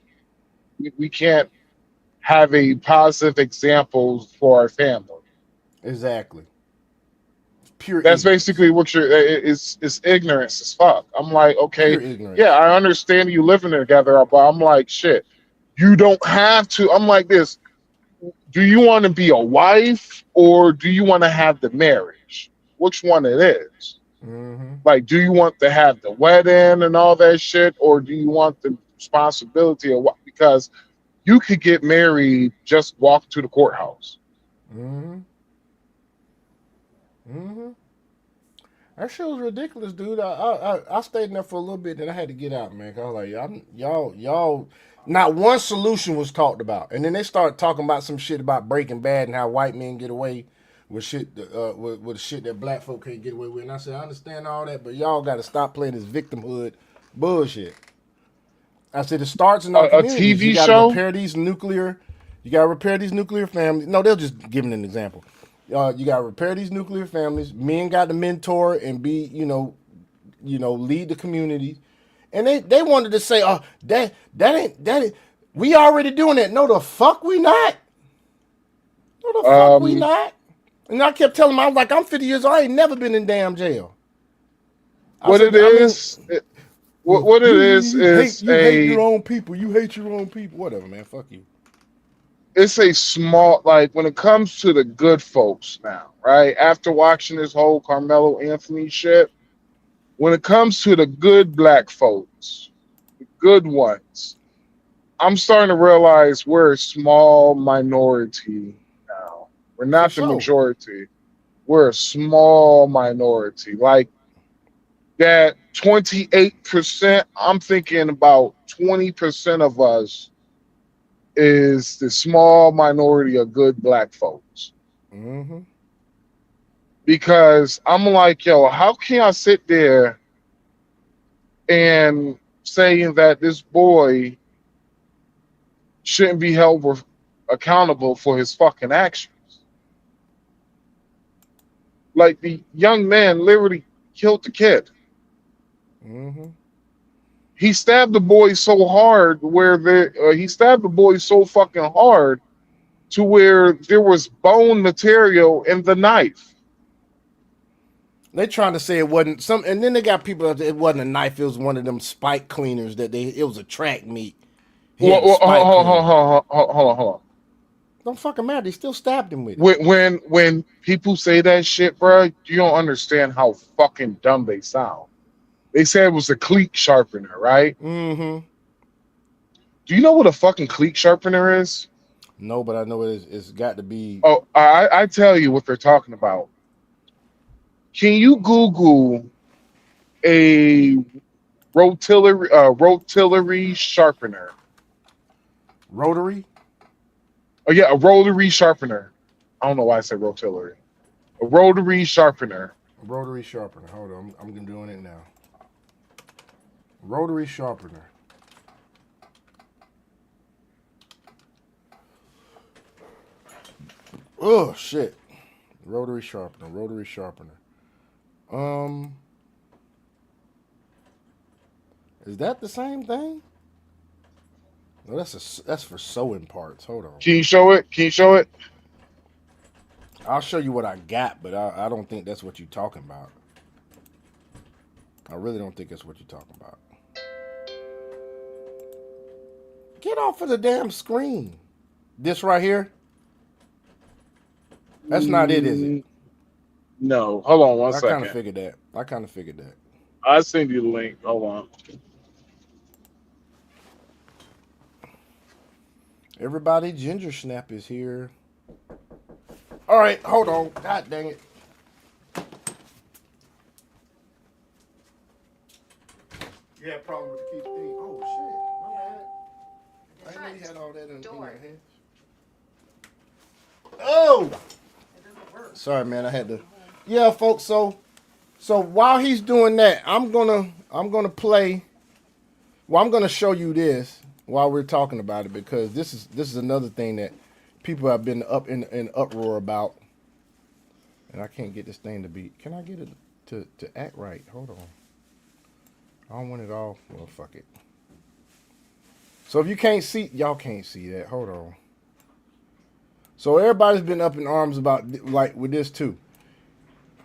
have a positive example for our family. Exactly. Pure That's ignorance. basically what you're. It's ignorance as fuck. I'm like, okay, Pure yeah, ignorance. I understand you living together, but I'm like, shit, you don't have to. I'm like this. Do you want to be a wife or do you want to have the marriage? Which one it is? Mm-hmm. Like, do you want to have the wedding and all that shit, or do you want the responsibility of what? Because you could get married, just walk to the courthouse. Mm-hmm. Mm-hmm. That shit was ridiculous, dude. I stayed in there for a little bit, then I had to get out, man. 'Cause I was like, y'all. Not one solution was talked about, and then they started talking about some shit about Breaking Bad and how white men get away with shit, with shit that black folk can't get away with. And I said, I understand all that, but y'all got to stop playing this victimhood bullshit. I said it starts in our A communities. You TV got to show? repair these nuclear. You got to repair these nuclear families. No, they'll just give an example. You got to repair these nuclear families. Men got to mentor and be, lead the community. And they wanted to say, oh, that ain't. We already doing that. No, the fuck we not. No, the fuck we Um, not. And I kept telling them, I was like, I'm 50 years old. I ain't never been in damn jail. I what it said, I mean, is, what it is you hate your own people. You hate your own people. Whatever, man. Fuck you. it's a small, like when it comes to the good folks now, right? After watching this whole Carmelo Anthony shit, when it comes to the good black folks, the good ones, I'm starting to realize we're a small minority now. We're For not the sure. majority. We're a small minority. Like that 28%, I'm thinking about 20% of us is the small minority of good black folks. Mm-hmm. Because I'm like, yo, how can I sit there and saying that this boy shouldn't be held accountable for his fucking actions? Like the young man literally killed the kid. Mm-hmm. He stabbed the boy so hard he stabbed the boy so fucking hard to where there was bone material in the knife. They trying to say it wasn't some, and then they got people. It wasn't a knife. It was one of them spike cleaners that they. It was a track meet. He had a spike cleaner. Hold on. Don't fucking matter. They still stabbed him with it. When people say that shit, bro, you don't understand how fucking dumb they sound. They said it was a cleat sharpener, right? Mm-hmm. Do you know what a fucking cleat sharpener is? No, but I know it is. It's got to be. Oh, I tell you what they're talking about. Can you Google a rotary sharpener? Rotary. Oh yeah, a rotary sharpener. I don't know why I said rotary. A rotary sharpener. Rotary sharpener. Hold on. I'm doing it now. Rotary sharpener. Oh shit. Rotary sharpener. Rotary sharpener. Is that the same thing? No, that's for sewing parts. Hold on. Can you show it? Can you show it? I'll show you what I got, but I don't think that's what you're talking about. I really don't think that's what you're talking about. Get off of the damn screen. This right here? That's not it, is it? No. Hold on one I kind of second. figured that. I kind of figured that. I'll send you the link. Hold on. Everybody, Ginger Snap is here. All right, hold on. God dang it. You had a problem with the key thing. Oh, shit. My bad. I didn't know you had all that in your head. Oh! Sorry, man. I had to. Yeah, folks. So while he's doing that, I'm gonna play. Well, I'm gonna show you this while we're talking about it because this is another thing that people have been up in uproar about, and I can't get this thing to be. Can I get it to act right? Hold on. I don't want it all. Well, fuck it. So if you can't see, y'all can't see that. Hold on. So everybody's been up in arms about like with this too.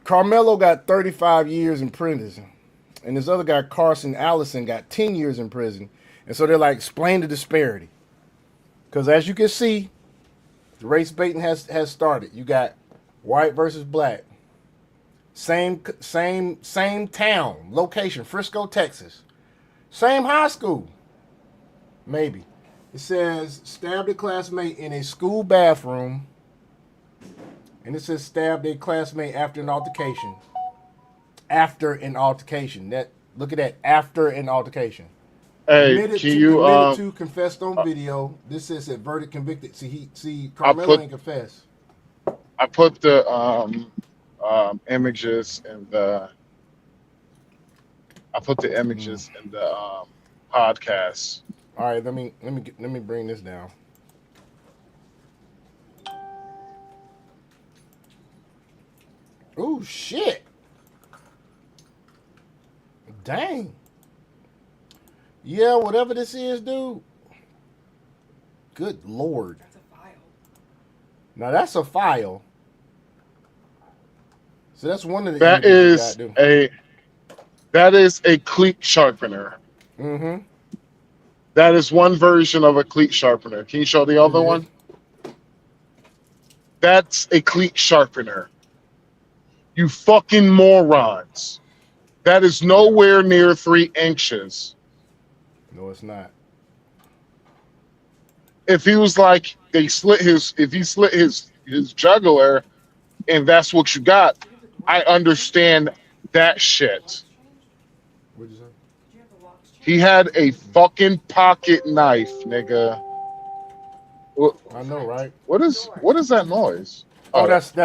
Karmelo got 35 years in prison, and this other guy Carson Allison got 10 years in prison, and so they're like, explain the disparity, because as you can see, the race baiting has started. You got white versus black. Same town, location, Frisco, Texas. Same high school. Maybe. It says stabbed a classmate in a school bathroom And it says stabbed a classmate after an altercation. After an altercation. That look at that. After an altercation. Hey, Admitted can to, you confessed on uh, video. This says that verdict convicted. See, I Karmelo put ain't confessed. I put the images in the podcast. All right, let me bring this down. Oh shit! Dang. Yeah, whatever this is, dude. Good lord. That's a file. Now that's a file. So that's one of the That images you got, is dude. a cleat sharpener. Mm-hmm. That is one version of a cleat sharpener. Can you show the It other is. one? That's a cleat sharpener. You fucking morons. That is Yeah. nowhere near 3 inches. No, it's not. If he was like if he slit his jugular and that's what you got, Do you have the I locks understand that shit. changed? What'd you say? Do you have the locks changed? He had a fucking pocket knife, nigga. I know, right? What is that noise? Oh, Oh, that's.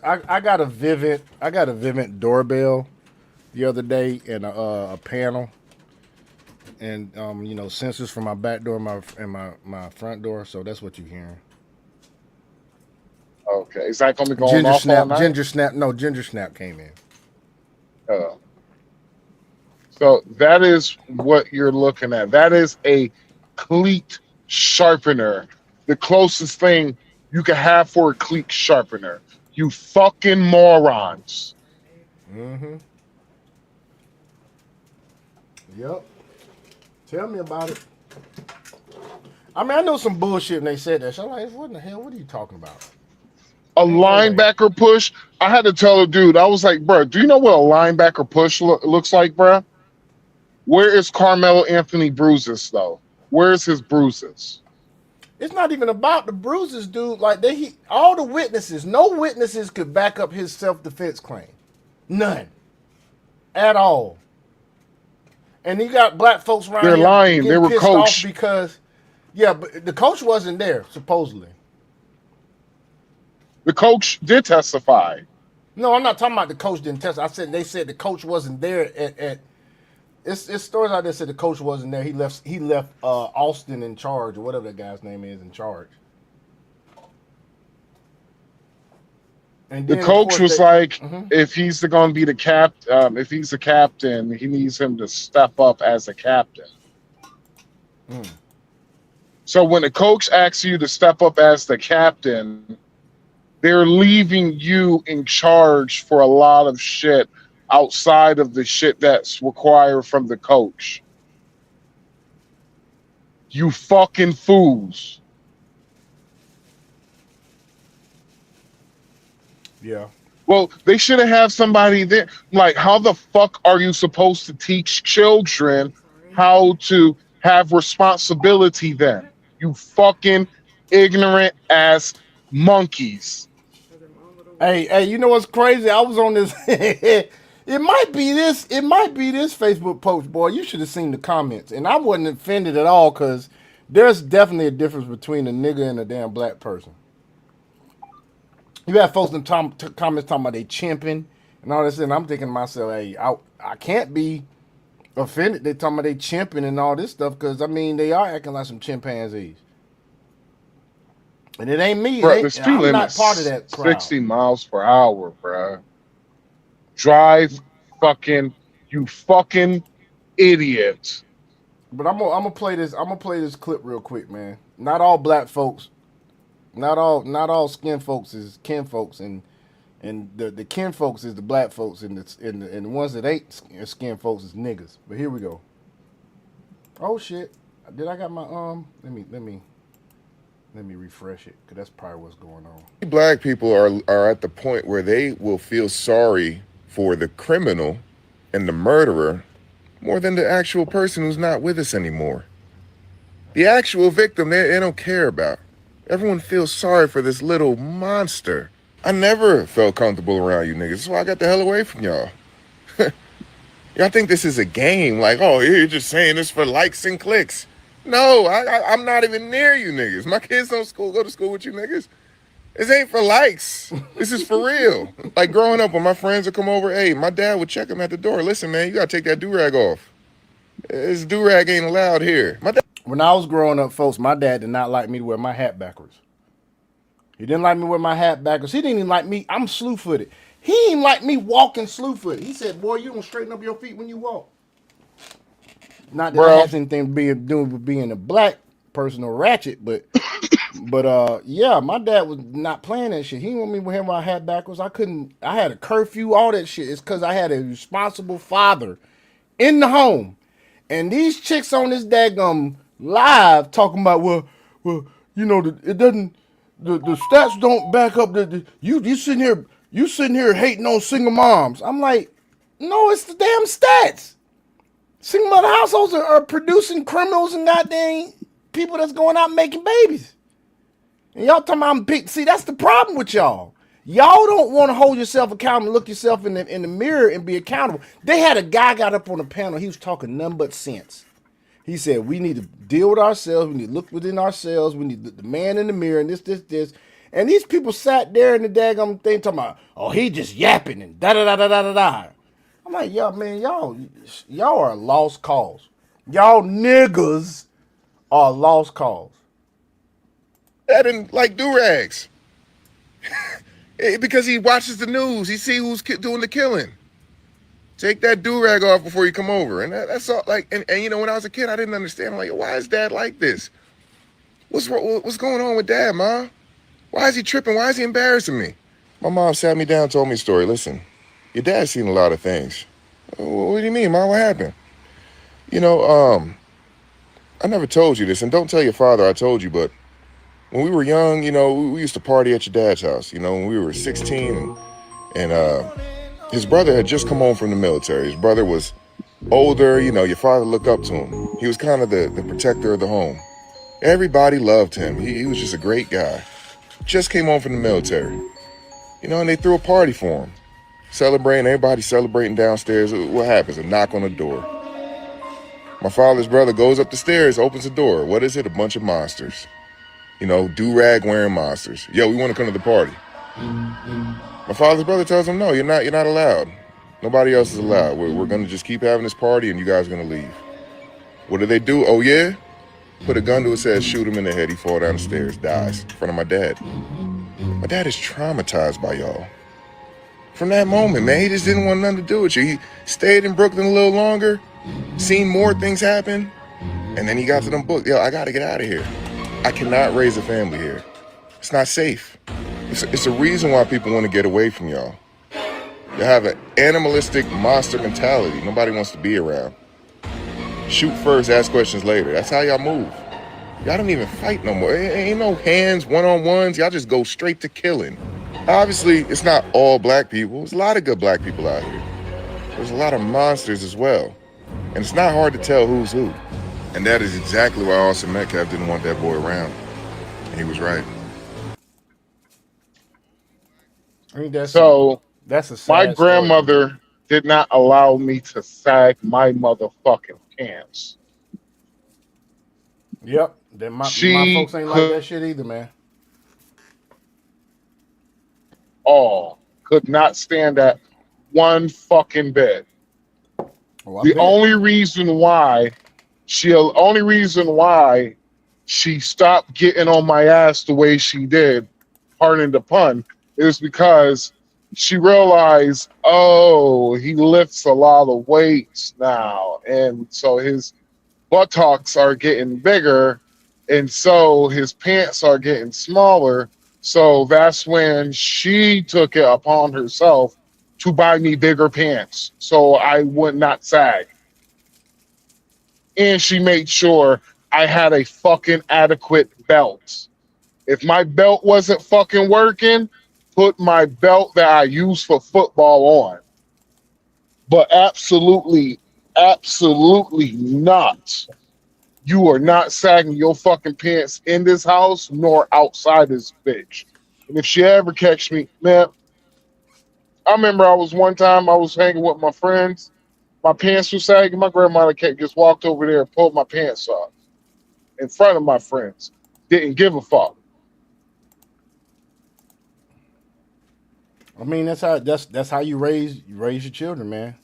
I got a Vivint doorbell the other day and a panel and sensors for my back door and my front door. So that's what you're hearing. okay. Is that gonna be going off all night? Ginger snap came in. Oh. So that is what you're looking at. That is a cleat sharpener. The closest thing you can have for a cleat sharpener. You fucking morons. Mm-hmm. Yep. Tell me about it. I mean, I know some bullshit when they said that. So I'm like, what in the hell? What are you talking about? A Ain't no way. linebacker push. I had to tell a dude, I was like, bro, do you know what a linebacker push looks like, bro? Where is Carmelo Anthony bruises, though? Where's his bruises? It's not even about the bruises, dude. Like all the witnesses, no witnesses could back up his self-defense claim. None. At all. And you got black folks around They're here lying. They getting were pissed off coached. because, yeah, but the coach wasn't there, supposedly. The coach did testify. No, I'm not talking about the coach didn't test. They said the coach wasn't there at it's stories out there said the coach wasn't there. He left Austin in charge or whatever that guy's name is in charge. And The then, of coach course, was like, if he's going to be if he's the captain, he needs him to step up as a captain. So when the coach asks you to step up as the captain, they're leaving you in charge for a lot of shit outside of the shit that's required from the coach. You fucking fools. yeah. Well, they should have somebody there. Like, how the fuck are you supposed to teach children how to have responsibility then? You fucking ignorant ass monkeys. Or their mom would have Hey, you know what's crazy? I was on this. It might be this Facebook post, boy. You should have seen the comments, and I wasn't offended at all because there's definitely a difference between a nigga and a damn black person. You have folks in comments talking about they chimping and all this, and I'm thinking to myself, hey, I can't be offended. They talking about they chimping and all this stuff because I mean they are acting like some chimpanzees, and it ain't me. Bro, the speed I'm not limit's part of that crowd. 60 miles per hour, bro. Drive you fucking idiot. But I'm gonna play this. I'm gonna play this clip real quick, man. Not all black folks, not all skin folks is kin folks, and the kin folks is the black folks, and the ones that ain't skin folks is niggas. But here we go. Oh shit! Did I got my Let me refresh it because that's probably what's going on. Black people are at the point where they will feel sorry for the criminal and the murderer more than the actual person who's not with us anymore. The actual victim, they don't care about. Everyone feels sorry for this little monster. I never felt comfortable around you niggas. That's why I got the hell away from y'all. Y'all think this is a game? Like, oh, you're just saying this for likes and clicks. No, I'm not even near you niggas. My kids don't go to school with you niggas. This ain't for likes. This is for real. Like growing up, when my friends would come over, hey, my dad would check them at the door. Listen, man, you gotta take that do-rag off. This do-rag ain't allowed here. My dad. When I was growing up, folks, my dad did not like me to wear my hat backwards. He didn't like me wear my hat backwards. He didn't even like me. I'm slew-footed. He didn't like me walking slew-footed. He said, boy, you don't straighten up your feet when you walk. Not that that Bro, has anything to do with being a black person or ratchet, but yeah, my dad was not playing that shit. He didn't want me wearing my hat backwards. I had a curfew, all that shit. It's because I had a responsible father in the home. And these chicks on this daggum live talking about, well, you know, it doesn't, the stats don't back up you sitting here hating on single moms. I'm like, no, it's the damn stats. Single mother households are producing criminals and goddamn people that's going out making babies. And y'all talking about I'm big. See, that's the problem with y'all. Y'all don't want to hold yourself accountable, look yourself in the mirror and be accountable. They had a guy got up on the panel. He was talking nothing but sense. He said, we need to deal with ourselves. We need to look within ourselves. We need the man in the mirror and this. And these people sat there in the daggum thing talking about, oh, he just yapping and da-da-da-da-da-da-da. I'm like, y'all, man, y'all are a lost cause. Y'all niggas are a lost cause. I didn't like do-rags. Because he watches the news. He see who's doing the killing. Take that do-rag off before you come over. And that's all. Like, and you know, when I was a kid, I didn't understand. I'm like, why is dad like this? What's going on with dad, Mom? Why is he tripping? Why is he embarrassing me? My mom sat me down, told me a story. Listen, your dad's seen a lot of things. What do you mean, Mom? What happened? You know, I never told you this, and don't tell your father I told you, but when we were young, you know, we used to party at your dad's house, you know, when we were 16, and his brother had just come home from the military. His brother was older, you know, your father looked up to him. He was kind of the protector of the home. Everybody loved him. He was just a great guy. Just came home from the military, you know, and they threw a party for him. Celebrating, everybody celebrating downstairs. What happens? A knock on the door. My father's brother goes up the stairs, opens the door. What is it? A bunch of monsters. You know, do-rag wearing monsters. Yo, we want to come to the party. My father's brother tells him, no, you're not allowed. Nobody else is allowed. We're going to just keep having this party and you guys are going to leave. What do? Oh, yeah? Put a gun to his head, shoot him in the head. He fall down the stairs, dies in front of my dad. My dad is traumatized by y'all. From that moment, man, he just didn't want nothing to do with you. He stayed in Brooklyn a little longer, seen more things happen, and then he got to them books. Yo, I got to get out of here. I cannot raise a family here. It's not safe. It's a reason why people want to get away from y'all. You have an animalistic monster mentality. Nobody wants to be around. Shoot first, ask questions later. That's how y'all move. Y'all don't even fight no more. Ain't no hands, one-on-ones. Y'all just go straight to killing. Obviously, it's not all black people. There's a lot of good black people out here. There's a lot of monsters as well. And it's not hard to tell who's who. And that is exactly why Austin Metcalf didn't want that boy around. And he was right. I think that's so a sad my story. grandmother did not allow me to sag my motherfucking pants. Yep. Then my She folks ain't like could that shit either, man. could not stand that one fucking bit. Oh, I The bet. only reason why she stopped getting on my ass the way she did, pardon the pun, is because she realized, oh, he lifts a lot of weights now, and so his buttocks are getting bigger, and so his pants are getting smaller. So that's when she took it upon herself to buy me bigger pants so I would not sag. And she made sure I had a fucking adequate belt. If my belt wasn't fucking working, put my belt that I use for football on. But absolutely not. You are not sagging your fucking pants in this house nor outside this bitch. And if she ever catch me, man, I remember I was hanging with my friends. My pants were sagging. My grandmother just walked over there and pulled my pants off in front of my friends. Didn't give a fuck. I mean, that's how you raise your children, man.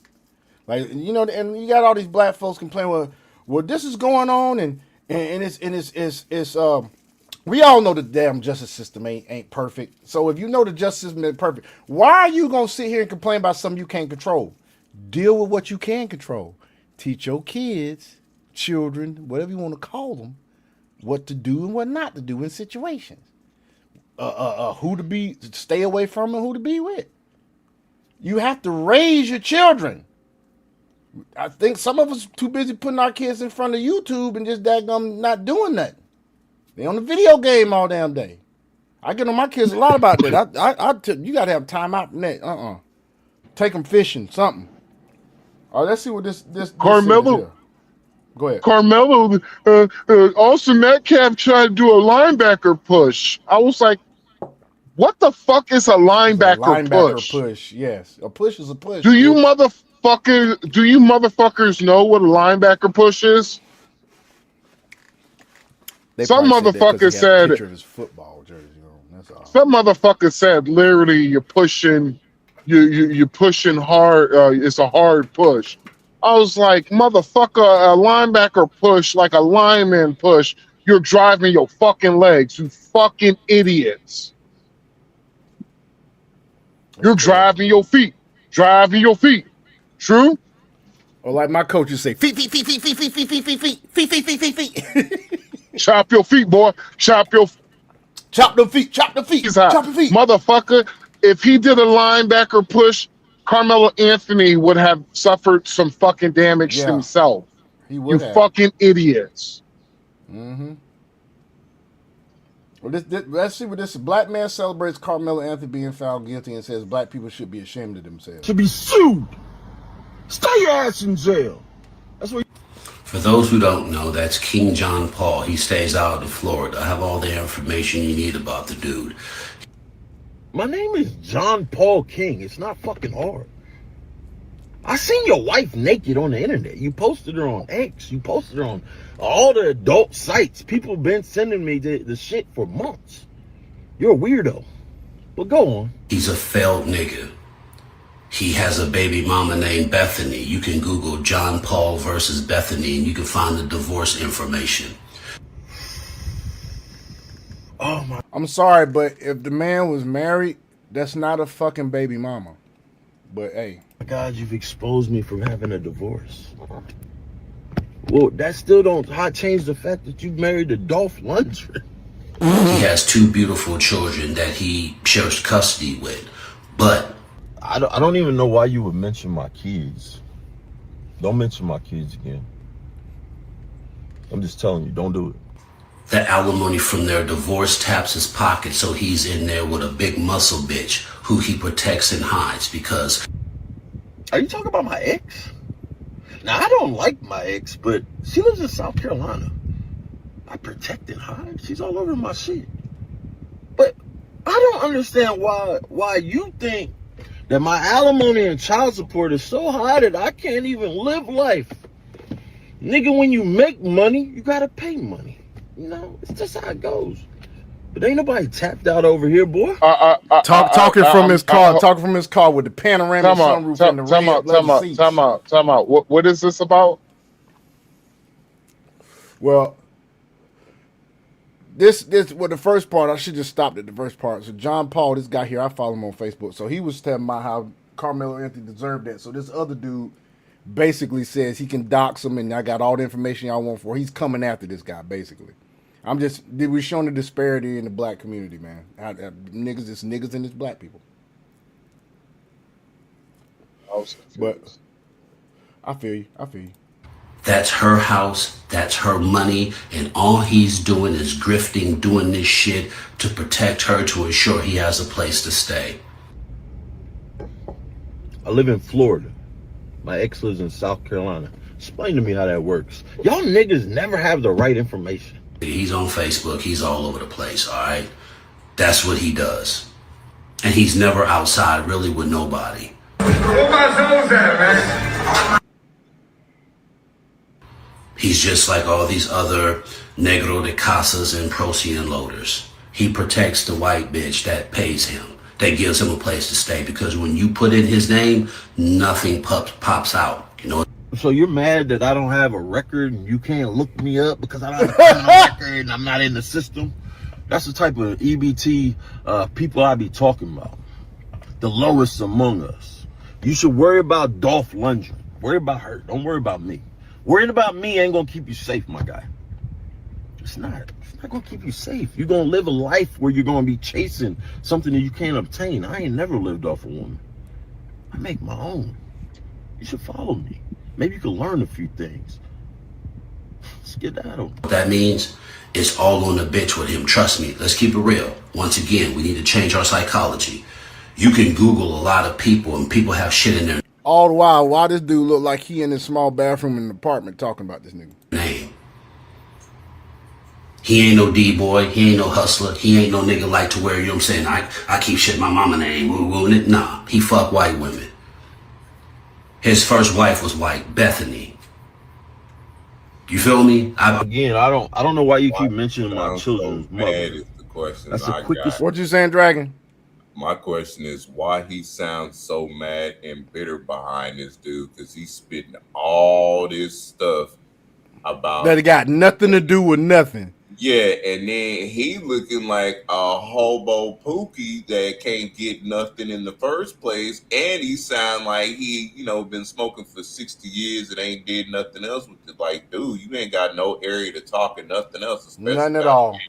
Like, you know, and you got all these black folks complaining, well, this is going on, and it's we all know the damn justice system ain't perfect. So if you know the justice system ain't perfect, why are you gonna sit here and complain about something you can't control? Deal with what you can control. Teach your kids, children, whatever you want to call them, what to do and what not to do in situations. Who to stay away from and who to be with. You have to raise your children. I think some of us too busy putting our kids in front of YouTube and just daggum not doing nothing. They on the video game all damn day. I get on my kids a lot about that. You got to have time out from that. Take them fishing, something. All right, let's see what this Carmelo. Here. Go ahead. Carmelo, Austin Metcalf tried to do a linebacker push. I was like, what the fuck is a linebacker push? Yes. A push is a push. Do you motherfuckers know what a linebacker push is? Some motherfucker said picture of his football jersey on. That's all. Some motherfucker said literally you're pushing hard, it's a hard push. I was like, motherfucker, a linebacker push, like a lineman push, you're driving your fucking legs, you fucking idiots. You're driving your feet. True? Or like my coaches say, feet. Chop your feet, boy. Chop the feet. Motherfucker, if he did a linebacker push, Carmelo Anthony would have suffered some fucking damage himself. He would have. Fucking idiots. Mm-hmm. Well, let's see what this is. Black man celebrates Carmelo Anthony being found guilty and says black people should be ashamed of themselves. Should be sued. Stay your ass in jail. That's what. For those who don't know, that's King John Paul. He stays out in Florida. I have all the information you need about the dude. My name is John Paul King. It's not fucking hard. I seen your wife naked on the internet. You posted her on X. You posted her on all the adult sites. People been sending me the shit for months. You're a weirdo. But go on. He's a failed nigga. He has a baby mama named Bethany. You can Google John Paul versus Bethany and you can find the divorce information. Oh my. I'm sorry, but if the man was married, that's not a fucking baby mama. But hey. God, you've exposed me from having a divorce. Well, that still don't change the fact that you married a Dolph Lundgren. He has 2 beautiful children that he shares custody with. But I don't even know why you would mention my kids. Don't mention my kids again. I'm just telling you, don't do it. The alimony from their divorce taps his pocket, so he's in there with a big muscle bitch who he protects and hides because... Are you talking about my ex? Now, I don't like my ex, but she lives in South Carolina. I protect and hide. She's all over my shit. But I don't understand why you think that my alimony and child support is so high that I can't even live life. Nigga, when you make money, you gotta pay money. You know, it's just how it goes. But ain't nobody tapped out over here, boy. Talking from his car with the panoramic sunroof and the red leather seats. Time out. What is this about? Well, the first part, I should just stopped at the first part. So John Paul, this guy here, I follow him on Facebook. So he was telling about how Carmelo Anthony deserved that. So this other dude basically says he can dox him and I got all the information y'all want for. He's coming after this guy, basically. We're showing the disparity in the black community, man. Niggas and it's black people. But I feel you. That's her house, that's her money, and all he's doing is grifting, doing this shit to protect her, to ensure he has a place to stay. I live in Florida. My ex lives in South Carolina. Explain to me how that works. Y'all niggas never have the right information. He's on Facebook, he's all over the place, all right? That's what he does. And he's never outside really with nobody. Where my toes at, man? He's just like all these other negro de casas and proceeding loaders. He protects the white bitch that pays him, that gives him a place to stay, because when you put in his name, nothing pops out. You know. So you're mad that I don't have a record and you can't look me up because I don't have a criminal record and I'm not in the system? That's the type of EBT people I be talking about. The lowest among us. You should worry about Dolph Lundgren. Worry about her. Don't worry about me. Worrying about me ain't gonna keep you safe, my guy. It's not gonna keep you safe. You're gonna live a life where you're gonna be chasing something that you can't obtain. I ain't never lived off a woman. I make my own. You should follow me. Maybe you can learn a few things. Skedaddle. What that means is all on the bitch with him. Trust me. Let's keep it real. Once again, we need to change our psychology. You can Google a lot of people and people have shit in their All the while, why this dude look like he in his small bathroom in the apartment talking about this nigga? name. He ain't no D-boy. He ain't no hustler. He ain't no nigga like to where, you know what I'm saying, I keep shit my mama name. Nah, he fuck white women. His first wife was white, Bethany. You feel me? Again, I don't know why you keep mentioning my children's mad mother. is the question. That's the quickest. What you saying, Dragon? My question is why he sounds so mad and bitter behind this dude, because he's spitting all this stuff about That it got nothing to do with nothing. Yeah, and then he looking like a hobo pookie that can't get nothing in the first place, and he sound like he, been smoking for 60 years and ain't did nothing else with it. Like, dude, you ain't got no area to talk and nothing else. Especially None at all.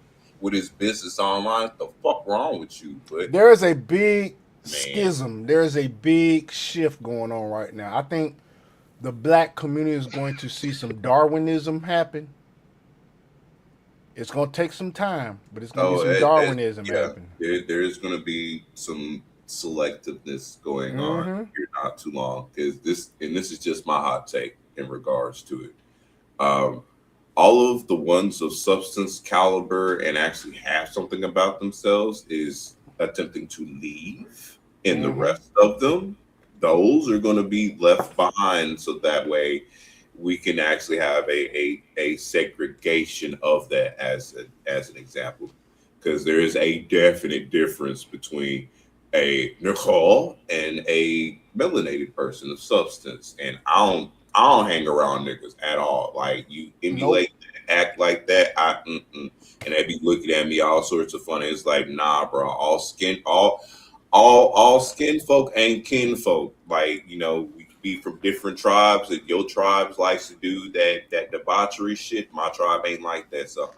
with his business online. What the fuck wrong with you? But there is a big schism. There is a big shift going on right now. I think the black community is going to see some Darwinism happen. It's going to take some time, but it's going to be some Darwinism happen. There is going to be some selectiveness going on here not too long, because this is just my hot take in regards to it. All of the ones of substance caliber and actually have something about themselves is attempting to leave, and the rest of them, those are going to be left behind, so that way we can actually have a segregation of that as an example, because there is a definite difference between a Nicole and a melanated person of substance, and I don't hang around niggas at all. Like, you emulate act like that, and they be looking at me all sorts of funny. It's like, nah, bro. All skin folk ain't kin folk. Like, we could be from different tribes, and your tribes likes to do that debauchery shit. My tribe ain't like that, so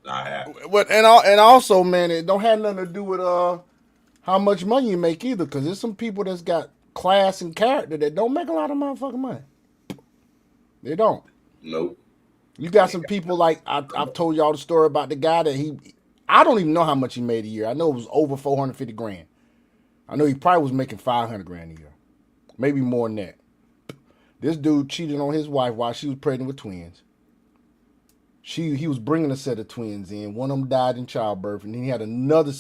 not happening. But and also, man, it don't have nothing to do with how much money you make either, because there's some people that's got class and character that don't make a lot of motherfucking money. They don't. Nope. You got some people like I've told y'all the story about the guy that I don't even know how much he made a year. I know it was over 450 grand. I know he probably was making 500 grand a year, maybe more than that. This dude cheated on his wife while she was pregnant with twins. He was bringing a set of twins in. One of them died in childbirth, and then he had another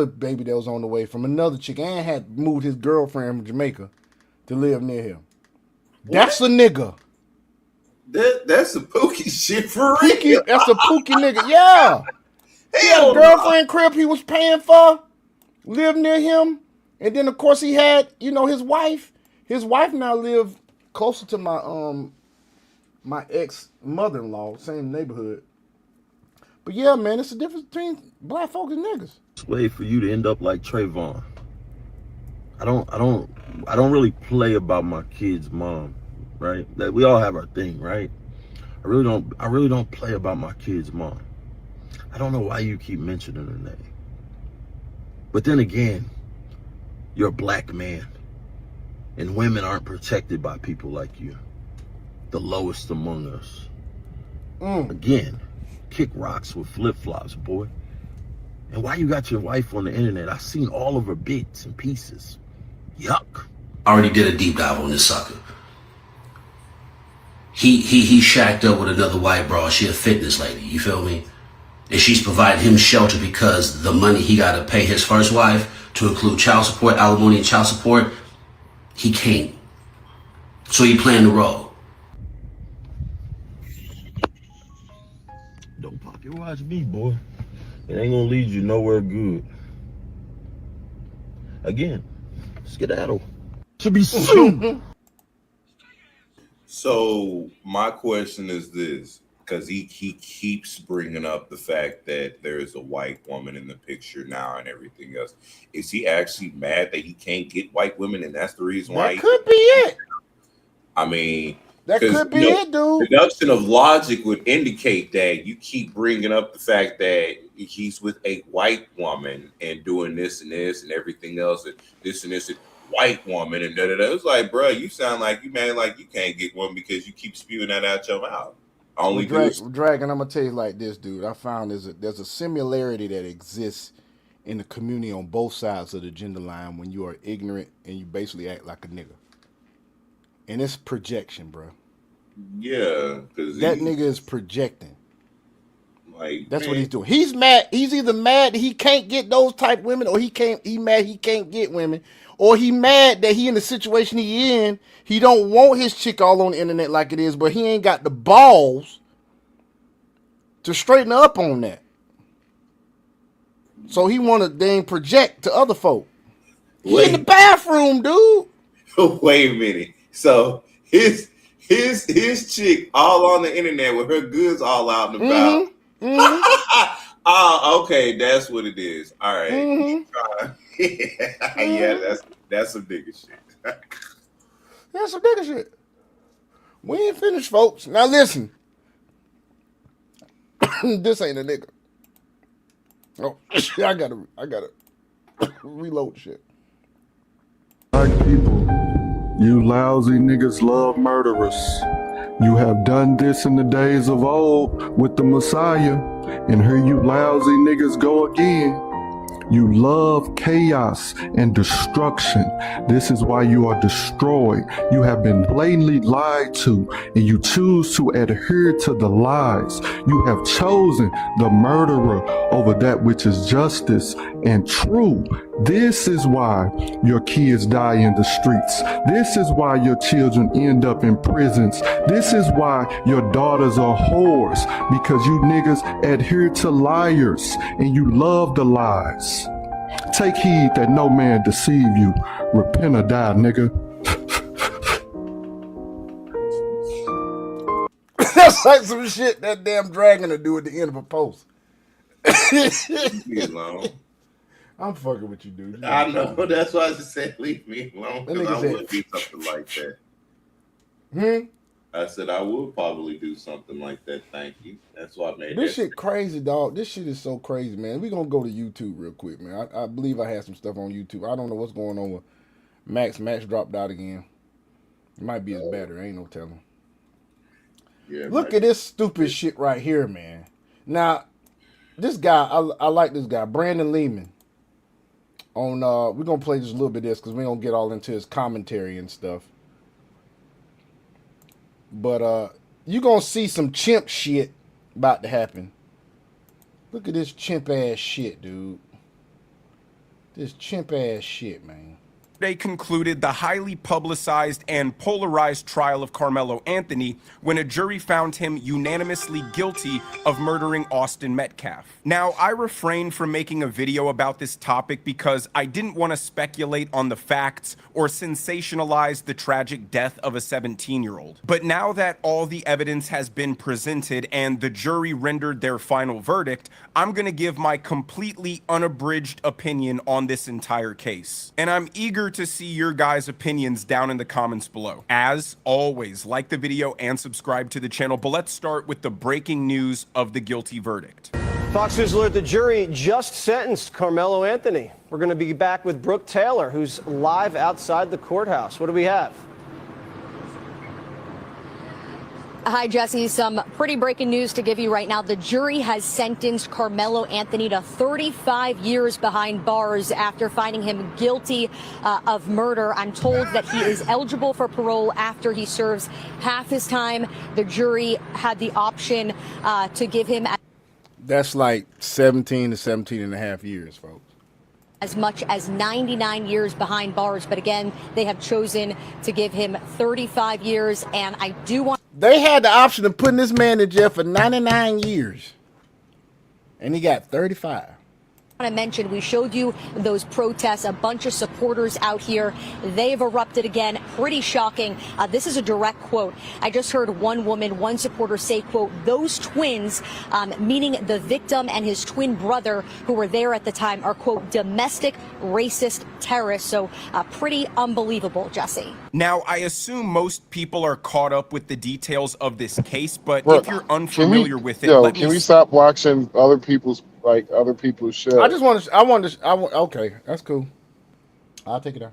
baby that was on the way from another chick, and had moved his girlfriend from Jamaica to live near him. That's a nigga. That's a pookie shit for real. That's a pookie nigga. Yeah. He had a girlfriend crib he was paying for, lived near him. And then, of course, he had, his wife. His wife now live closer to my ex-mother-in-law, same neighborhood. But yeah, man, it's the difference between black folks and niggas. It's way for you to end up like Trayvon. I don't really play about my kid's mom, right? That we all have our thing, right? I really don't play about my kid's mom. I don't know why you keep mentioning her name. But then again, you're a black man, and women aren't protected by people like you. The lowest among us. Again, kick rocks with flip-flops, boy. And why you got your wife on the internet? I seen all of her bits and pieces. Yuck. I already did a deep dive on this sucker. He shacked up with another white bra. She a fitness lady. You feel me? and she's providing him shelter because the money he got to pay his first wife, to include child support, alimony, and child support, he can't. So he playing the role. Don't pocket watch me, boy. It ain't gonna lead you nowhere good. Again, skedaddle. Should be sued. So my question is this, because he keeps bringing up the fact that there is a white woman in the picture now and everything else. Is he actually mad that he can't get white women, and that's the reason why? That could be it. I mean, that could be it, dude. Deduction of logic would indicate that you keep bringing up the fact that he's with a white woman and doing this and everything else, and this and this and white woman and da-da-da. It's like, bro, you sound like you man, like you can't get one because you keep spewing that out your mouth. Only Dragon, I'm gonna tell you like this, dude. I found there's a similarity that exists in the community on both sides of the gender line when you are ignorant and you basically act like a nigga. And it's projection, bro. Yeah, because that nigga is projecting. Like, that's what he's doing. He's mad. He's either mad that he can't get those type women, or he mad he can't get women, or he mad that he in the situation he in. He don't want his chick all on the internet like it is, but he ain't got the balls to straighten her up on that. So he want to dang project to other folk. He in the bathroom, dude. Wait a minute. So his chick all on the internet with her goods all out and about. Oh, okay, that's what it is. All right. Yeah, that's some nigga shit. That's some nigga shit. We ain't finished, folks. Now listen. This ain't a nigga. Oh, I gotta reload shit. Black people, you lousy niggas love murderers. You have done this in the days of old with the Messiah, and here you lousy niggas go again. You love chaos and destruction. This is why you are destroyed. You have been blatantly lied to, and you choose to adhere to the lies. You have chosen the murderer over that which is justice and true. This is why your kids die in the streets. This is why your children end up in prisons. This is why your daughters are whores, because you niggas adhere to liars and you love the lies. Take heed that no man deceive you. Repent or die, nigga. That's like some shit that damn dragon to do at the end of a post. Leave me alone. I'm fucking with you, dude. I know. That's why I just said leave me alone. Because I would do something like that. I said I would probably do something like that. Thank you. That's why I made this shit crazy, dog. This shit is so crazy, man. We're going to go to YouTube real quick, man. I believe I had some stuff on YouTube. I don't know what's going on with Max. Max dropped out again. It might be his battery. Ain't no telling. Yeah, look at this stupid shit right here, man. Now, this guy, I like this guy, Brandon Lehman. On we're going to play just a little bit of this because we're going to get all into his commentary and stuff. But you're going to see some chimp shit about to happen. Look at this chimp ass shit, dude. This chimp ass shit, man. They concluded the highly publicized and polarized trial of Karmelo Anthony when a jury found him unanimously guilty of murdering Austin Metcalf. Now, I refrained from making a video about this topic because I didn't want to speculate on the facts or sensationalize the tragic death of a 17-year-old. But now that all the evidence has been presented and the jury rendered their final verdict, I'm going to give my completely unabridged opinion on this entire case. And I'm eager to see your guys' opinions down in the comments below. As always, like the video and subscribe to the channel, but let's start with the breaking news of the guilty verdict. Fox News alert, the jury just sentenced Karmelo Anthony. We're going to be back with Brooke Taylor, who's live outside the courthouse. What do we have? Hi, Jesse. Some pretty breaking news to give you right now. The jury has sentenced Karmelo Anthony to 35 years behind bars after finding him guilty of murder. I'm told that he is eligible for parole after he serves half his time. The jury had the option to give him. That's like 17 to 17 and a half years, folks. As much as 99 years behind bars. But again, they have chosen to give him 35 years. And I do want. They had the option of putting this man in jail for 99 years. And he got 35. I mentioned we showed you those protests, a bunch of supporters out here. They've erupted again. Pretty shocking. This is a direct quote. I just heard one supporter say, quote, those twins, meaning the victim and his twin brother who were there at the time, are, quote, domestic racist terrorists. So pretty unbelievable, Jesse. Now, I assume most people are caught up with the details of this case, but Bro, if you're unfamiliar with it, can we stop watching other people's shit? I just want to. Okay, that's cool. I'll take it out.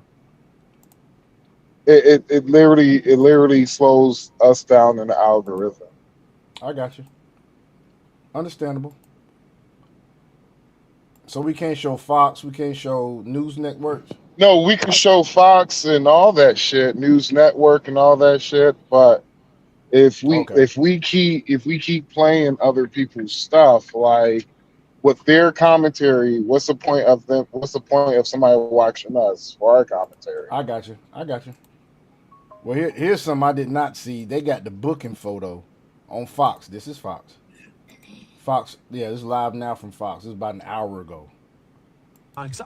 It literally slows us down in the algorithm. I got you. Understandable. So we can't show Fox. We can't show news networks. No, we can show Fox and all that shit, News Network and all that shit. But if we keep playing other people's stuff, like with their commentary, what's the point of them? What's the point of somebody watching us for our commentary? I got you. Well, here's something I did not see. They got the booking photo on Fox. This is Fox. Fox, yeah, this is live now from Fox. This is about an hour ago.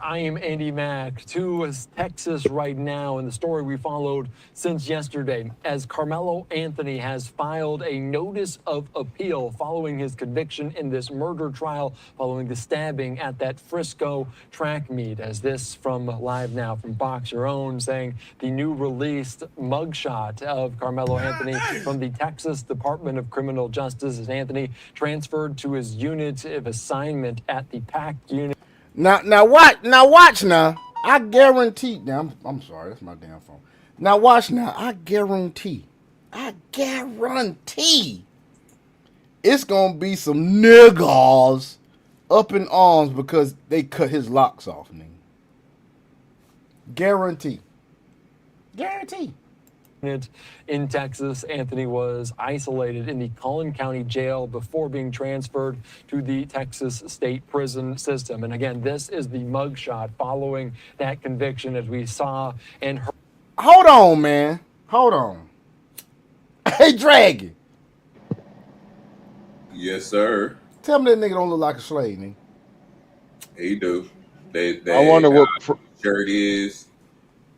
I am Andy Mack to Texas right now, and the story we followed since yesterday as Karmelo Anthony has filed a notice of appeal following his conviction in this murder trial following the stabbing at that Frisco track meet. As this from live now from Fox Your Own saying the new released mugshot of Karmelo Anthony from the Texas Department of Criminal Justice as Anthony transferred to his unit of assignment at the PAC unit. Now watch now. I guarantee. Now I'm sorry, that's my damn phone. Now watch now. I guarantee. It's gonna be some niggas up in arms because they cut his locks off, nigga. Guarantee. In Texas, Anthony was isolated in the Collin County Jail before being transferred to the Texas State Prison System. And again, this is the mugshot following that conviction, as we saw and heard. Hold on, man. Hold on. Hey, Dragon. Yes, sir. Tell me that nigga don't look like a slave, nigga. He do. They I wonder what shirt is.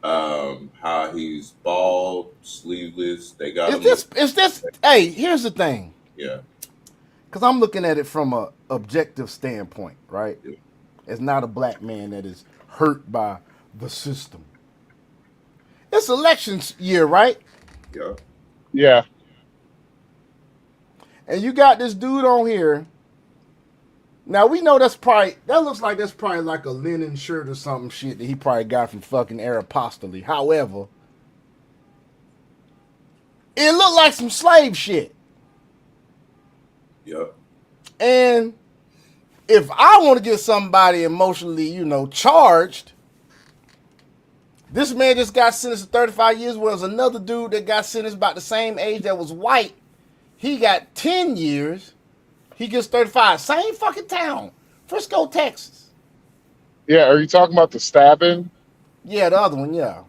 How he's bald, sleeveless. They got Is this? Hey, here's the thing. Yeah. Because I'm looking at it from a objective standpoint, right? Yeah. It's not a black man that is hurt by the system. It's election year, right? Yeah. Yeah. And you got this dude on here. Now we know that looks like that's probably like a linen shirt or something shit that he probably got from fucking Aeropostale. However, it looked like some slave shit. Yep. And if I want to get somebody emotionally, charged, this man just got sentenced to 35 years, whereas another dude that got sentenced about the same age that was white, he got 10 years. He gets 35. Same fucking town. Frisco, Texas. Yeah, are you talking about the stabbing? Yeah, the other one, yeah.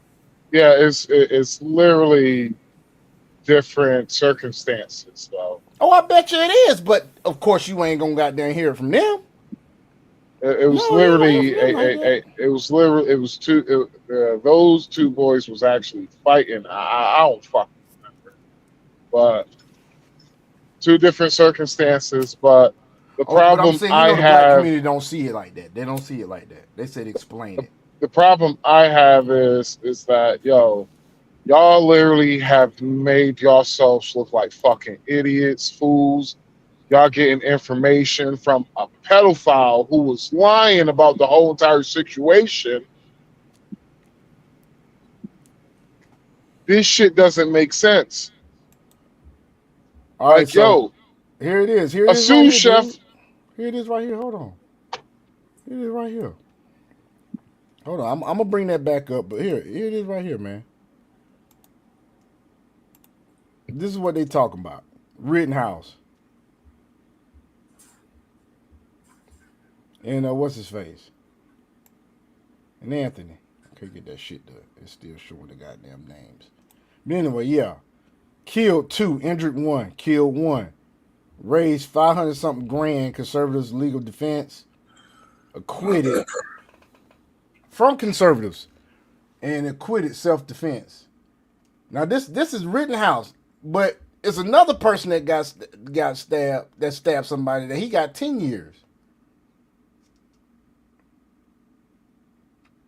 Yeah, it's literally different circumstances, though. Oh, I bet you it is, but of course you ain't gonna goddamn hear it from them. It was those two boys was actually fighting. I don't fucking remember, but two different circumstances. But the problem but I'm saying, I the have, black community don't see it like that. They don't see it like that. They said explain it. The problem I have is that y'all literally have made yourselves look like fucking idiots, fools. Y'all getting information from a pedophile who was lying about the whole entire situation. This shit doesn't make sense. All right, yo, here it is. Here a it is. sous chef. Here it is right here. Hold on. Here it is right here. Hold on. I'm gonna bring that back up, but here it is right here, man. This is what they talking about. Rittenhouse. And what's his face? And Anthony. I can't get that shit done. It's still showing the goddamn names. But anyway, yeah. Killed 2, injured 1, killed 1. Raised 500 something grand, conservatives legal defense. Acquitted from conservatives and acquitted self-defense. Now this is Rittenhouse, but it's another person that got stabbed, that stabbed somebody, that he got 10 years.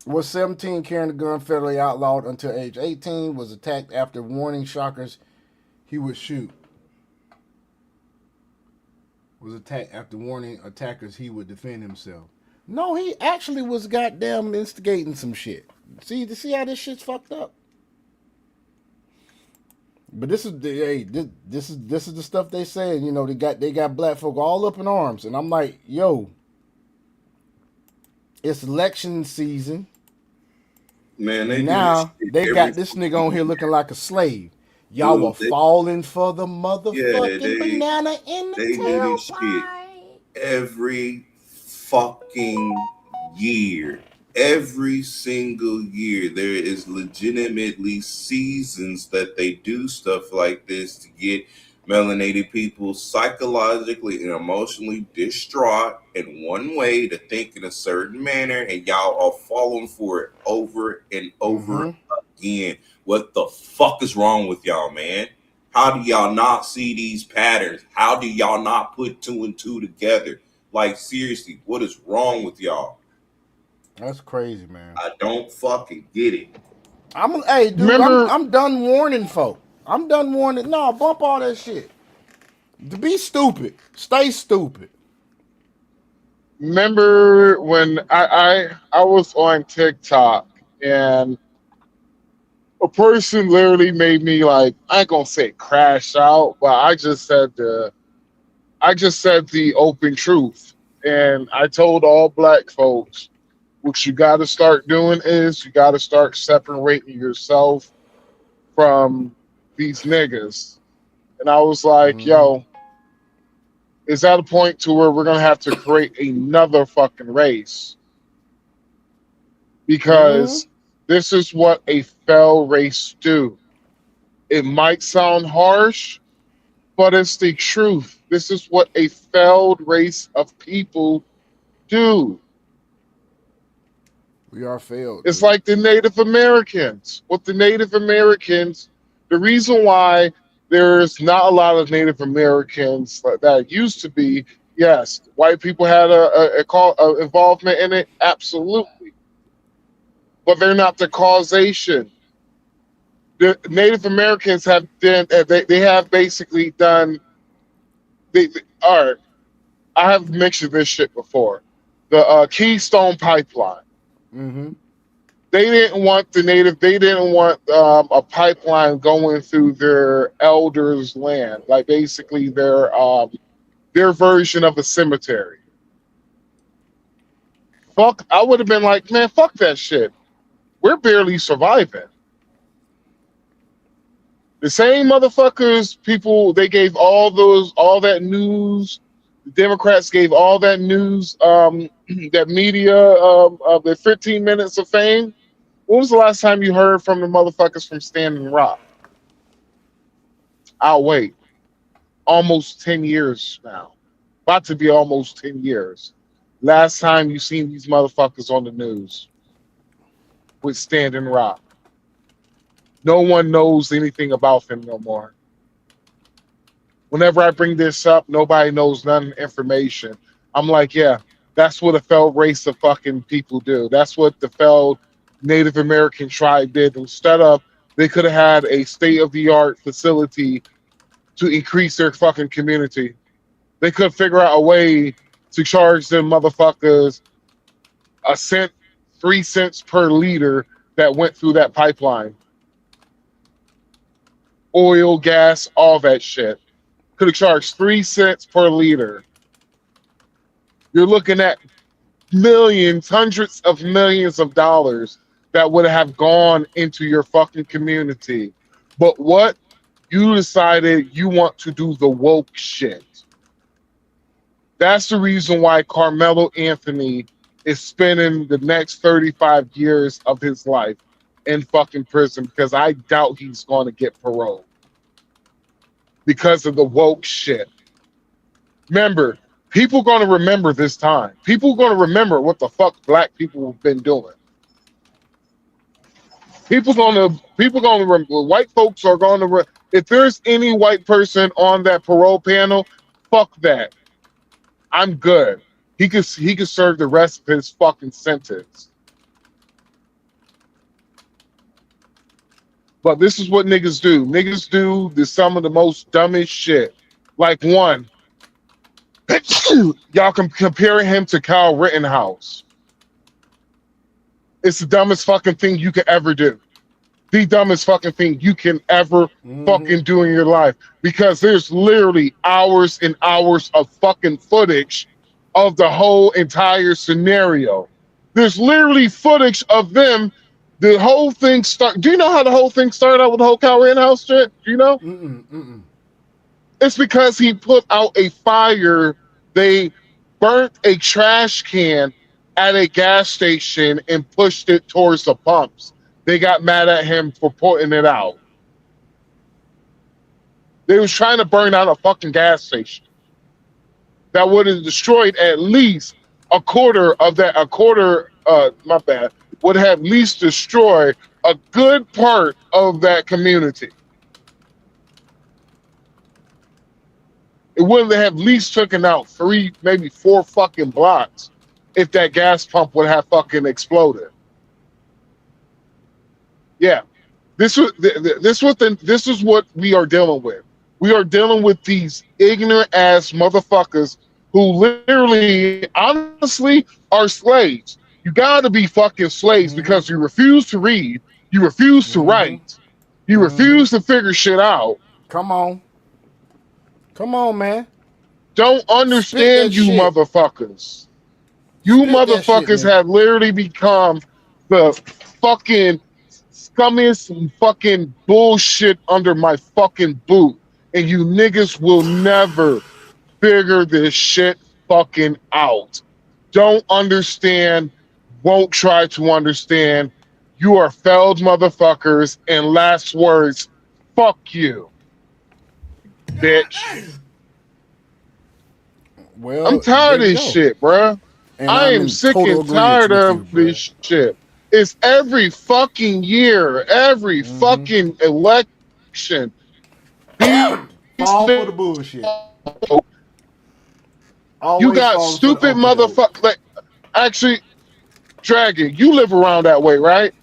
Was 17, carrying a gun, federally outlawed until age 18, was attacked after warning shockers he would shoot. Was attacked after warning attackers he would defend himself. No, he actually was goddamn instigating some shit. See how this shit's fucked up. But this is this is the stuff they saying. You know, they got black folk all up in arms, and I'm like, yo, it's election season. Man, they got this nigga on here looking like a slave. Y'all were falling for the motherfucking banana in the tailpipe. Every fucking year. Every single year, there is legitimately seasons that they do stuff like this to get melanated people psychologically and emotionally distraught in one way, to think in a certain manner, and y'all are falling for it over and over again. What the fuck is wrong with y'all, man? How do y'all not see these patterns? How do y'all not put 2 and 2 together? Like, seriously, what is wrong with y'all? That's crazy, man. I don't fucking get it. Hey, dude, I'm done warning folk. I'm done warning. No, bump all that shit. To be stupid. Stay stupid. Remember when I was on TikTok and a person literally made me, like, I ain't gonna say crash out, but I just said the open truth. And I told all black folks, what you got to start doing is you got to start separating yourself from these niggas. And I was like, yo, is that a point to where we're going to have to create another fucking race? Because this is what a fell race do. It might sound harsh, but it's the truth. This is what a failed race of people do. We are failed. It's like the Native Americans. With the Native Americans, the reason why there's not a lot of Native Americans that used to be, yes, white people had a involvement in it, absolutely. But they're not the causation. The Native Americans have been, they have basically done, all right, I have mentioned this shit before. The Keystone Pipeline. They didn't want a pipeline going through their elders' land, like basically their version of a cemetery. Fuck, I would have been like, man, fuck that shit. We're barely surviving. The same motherfuckers, people, they gave all that news. The Democrats gave all that news, that media, of the 15 minutes of fame. When was the last time you heard from the motherfuckers from Standing Rock? I'll wait. Almost 10 years now. About to be almost 10 years. Last time you seen these motherfuckers on the news with Standing Rock. No one knows anything about them no more. Whenever I bring this up, nobody knows none of the information. I'm like, yeah, that's what a failed race of fucking people do. That's what the failed Native American tribe did. Instead of, they could have had a state-of-the-art facility to increase their fucking community. They could figure out a way to charge them motherfuckers a cent, 3 cents per liter that went through that pipeline. Oil, gas, all that shit. Could have charged 3 cents per liter. You're looking at millions, hundreds of millions of dollars that would have gone into your fucking community. But what? You decided you want to do the woke shit. That's the reason why Carmelo Anthony is spending the next 35 years of his life in fucking prison, because I doubt he's going to get parole because of the woke shit. Remember, people going to remember this time. People going to remember what the fuck black people have been doing. People going to remember. White folks are going to. If there's any white person on that parole panel, fuck that. I'm good. He could serve the rest of his fucking sentence. But this is what niggas do. Niggas do some of the most dumbest shit. Like one, y'all comparing him to Kyle Rittenhouse. It's the dumbest fucking thing you could ever do. The dumbest fucking thing you can ever fucking do in your life. Because there's literally hours and hours of fucking footage of the whole entire scenario. There's literally footage of them. The whole thing do you know how the whole thing started out with the whole Kyle Rittenhouse shit? Do you know? It's because he put out a fire. They burnt a trash can at a gas station and pushed it towards the pumps. They got mad at him for putting it out. They was trying to burn out a fucking gas station that would have destroyed at least a quarter of that. Would have at least destroyed a good part of that community. It would have at least taken out 3, maybe 4 fucking blocks if that gas pump would have fucking exploded. Yeah, this is what we are dealing with. We are dealing with these ignorant ass motherfuckers who literally, honestly, are slaves. You gotta be fucking slaves because you refuse to read, you refuse to write, you refuse to figure shit out. Come on, man. Don't understand you shit. motherfuckers. You motherfuckers have literally become the fucking scummiest fucking bullshit under my fucking boot. And you niggas will never figure this shit fucking out. Don't understand, won't try to understand. You are failed motherfuckers, and last words, fuck you, bitch. Well, I'm tired of this shit, bruh. I am sick and tired of this shit. It's every fucking year, every fucking election. All for the bullshit. You got stupid motherfuckers. Like, actually, Dragon, you live around that way, right?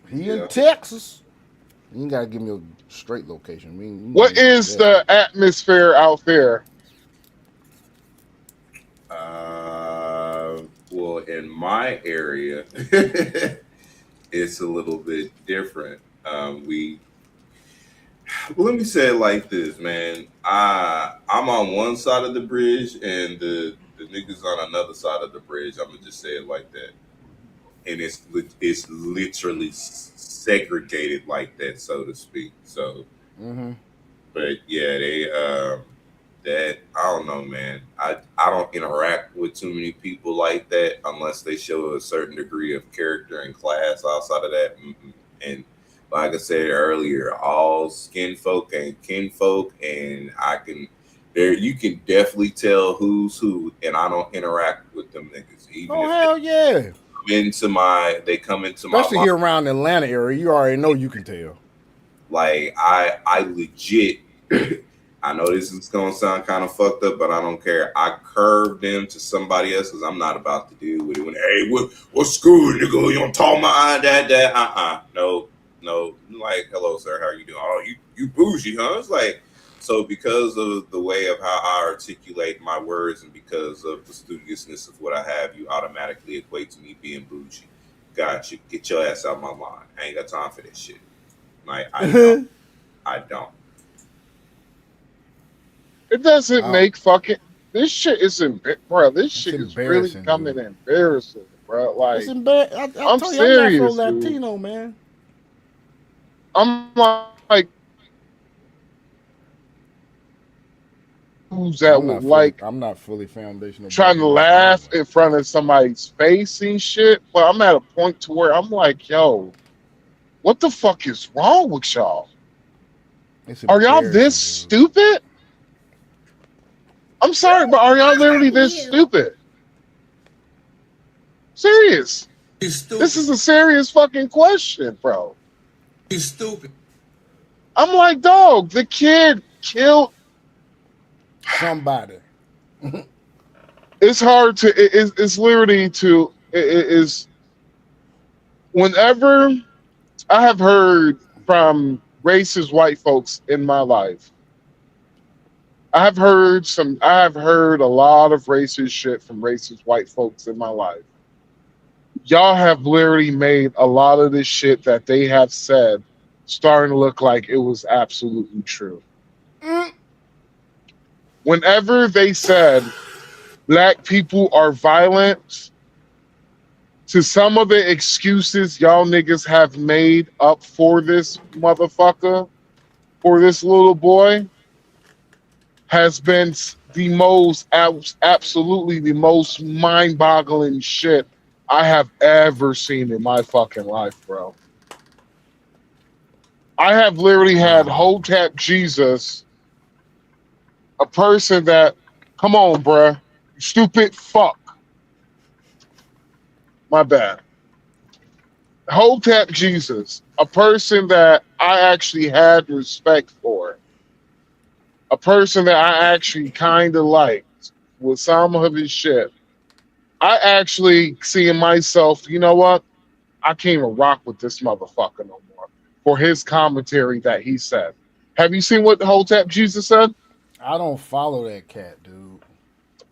He in Texas. You ain't gotta give me a straight location. What is the atmosphere out there? Well, in my area, it's a little bit different. Let me say it like this, man. I'm on one side of the bridge, and the niggas on another side of the bridge. I'm gonna just say it like that, and it's literally segregated like that, so to speak. So, but yeah, that I don't know, man. I don't interact with too many people like that unless they show a certain degree of character and class. Outside of that, and like I said earlier, all skin folk ain't kinfolk, and you can definitely tell who's who, and I don't interact with them niggas. Even if hell yeah! They come into my especially here around the Atlanta area. You already know you can tell. Like I legit. I know this is gonna sound kind of fucked up, but I don't care. I curved them to somebody else because I'm not about to deal with it. When hey, what's good, nigga? You don't talk my eye, that. No. Like, hello, sir. How you doing? Oh, you bougie, huh? It's like, so because of the way of how I articulate my words and because of the studiousness of what I have, you automatically equate to me being bougie. Gotcha. Get your ass out of my line. I ain't got time for this shit. Like, I don't. It doesn't make fucking. This shit is bro. This shit is really becoming embarrassing, bro. Like, it's embarrassing. I'm serious, I'm not Latino, man. I'm like, dudes that would like I'm not fully foundational. trying to laugh in front of somebody's face and shit, but I'm at a point to where I'm like, yo, what the fuck is wrong with y'all? Are y'all this stupid? I'm sorry, but are y'all literally this stupid? Serious. This is a serious fucking question, bro. You stupid. I'm like, dog, the kid killed somebody. It's hard to, it's literally to, it is, whenever I have heard from racist white folks in my life, I have heard a lot of racist shit from racist white folks in my life. Y'all have literally made a lot of this shit that they have said starting to look like it was absolutely true. Whenever they said black people are violent, to some of the excuses y'all niggas have made up for this motherfucker, for this little boy, has been the most, absolutely the most mind-boggling shit I have ever seen in my fucking life, bro. I have literally had Hotep Jesus, a person that, come on, bruh, you stupid fuck. My bad. Hotep Jesus, a person that I actually had respect for, a person that I actually kind of liked with some of his shit. I actually see in myself, you know what? I can't even rock with this motherfucker no more for his commentary that he said. Have you seen what the Hotep Jesus said? I don't follow that cat, dude.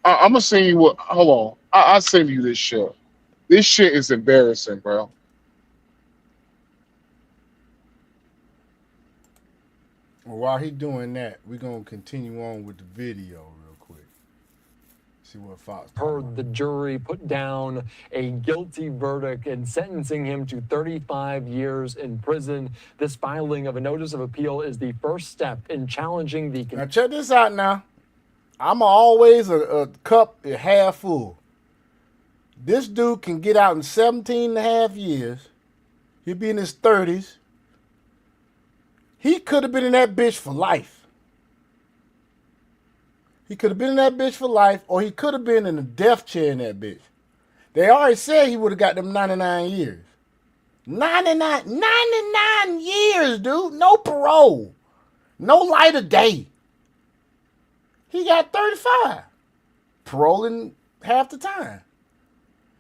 I'm gonna send you what. Hold on, I'll send you this shit. This shit is embarrassing, bro. Well, while he doing that, we're gonna continue on with the video real quick. See what Fox heard the jury put down a guilty verdict and sentencing him to 35 years in prison. This filing of a notice of appeal is the first step in challenging the... Now check this out now. I'm always a cup half full. This dude can get out in 17 and a half years. He'll be in his 30s. He could have been in that bitch for life. He could have been in that bitch for life, or he could have been in a death chair in that bitch. They already said he would have got them 99 years. 99 years, dude. No parole. No light of day. He got 35. Paroling half the time.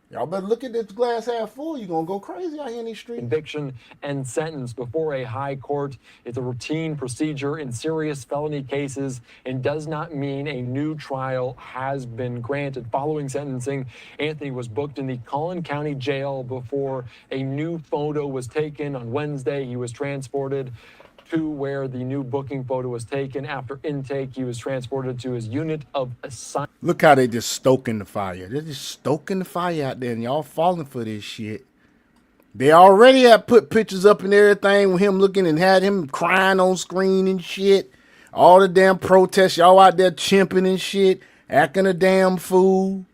Y'all better look at this glass half full. You're going to go crazy out here in these streets. Conviction and sentence before a high court. It's a routine procedure in serious felony cases and does not mean a new trial has been granted. Following sentencing, Anthony was booked in the Collin County Jail before a new photo was taken. On Wednesday, he was transported to where the new booking photo was taken. After intake, he was transported to his unit of assignment. Look how they just stoking the fire. They're just stoking the fire out there, and y'all falling for this shit. They already have put pictures up and everything with him looking and had him crying on screen and shit. All the damn protests, y'all out there chimping and shit, acting a damn fool.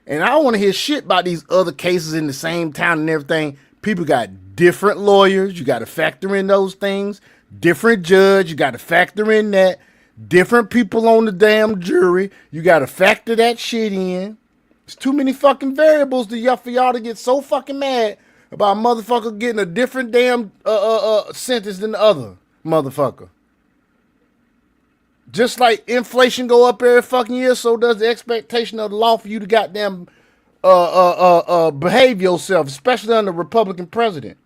And I don't want to hear shit about these other cases in the same town and everything. People got different lawyers. You got to factor in those things. Different judge. You got to factor in that. Different people on the damn jury. You got to factor that shit in. It's too many fucking variables for y'all to get so fucking mad about a motherfucker getting a different damn sentence than the other motherfucker. Just like inflation go up every fucking year, so does the expectation of the law for you to goddamn behave yourself, especially under a Republican president.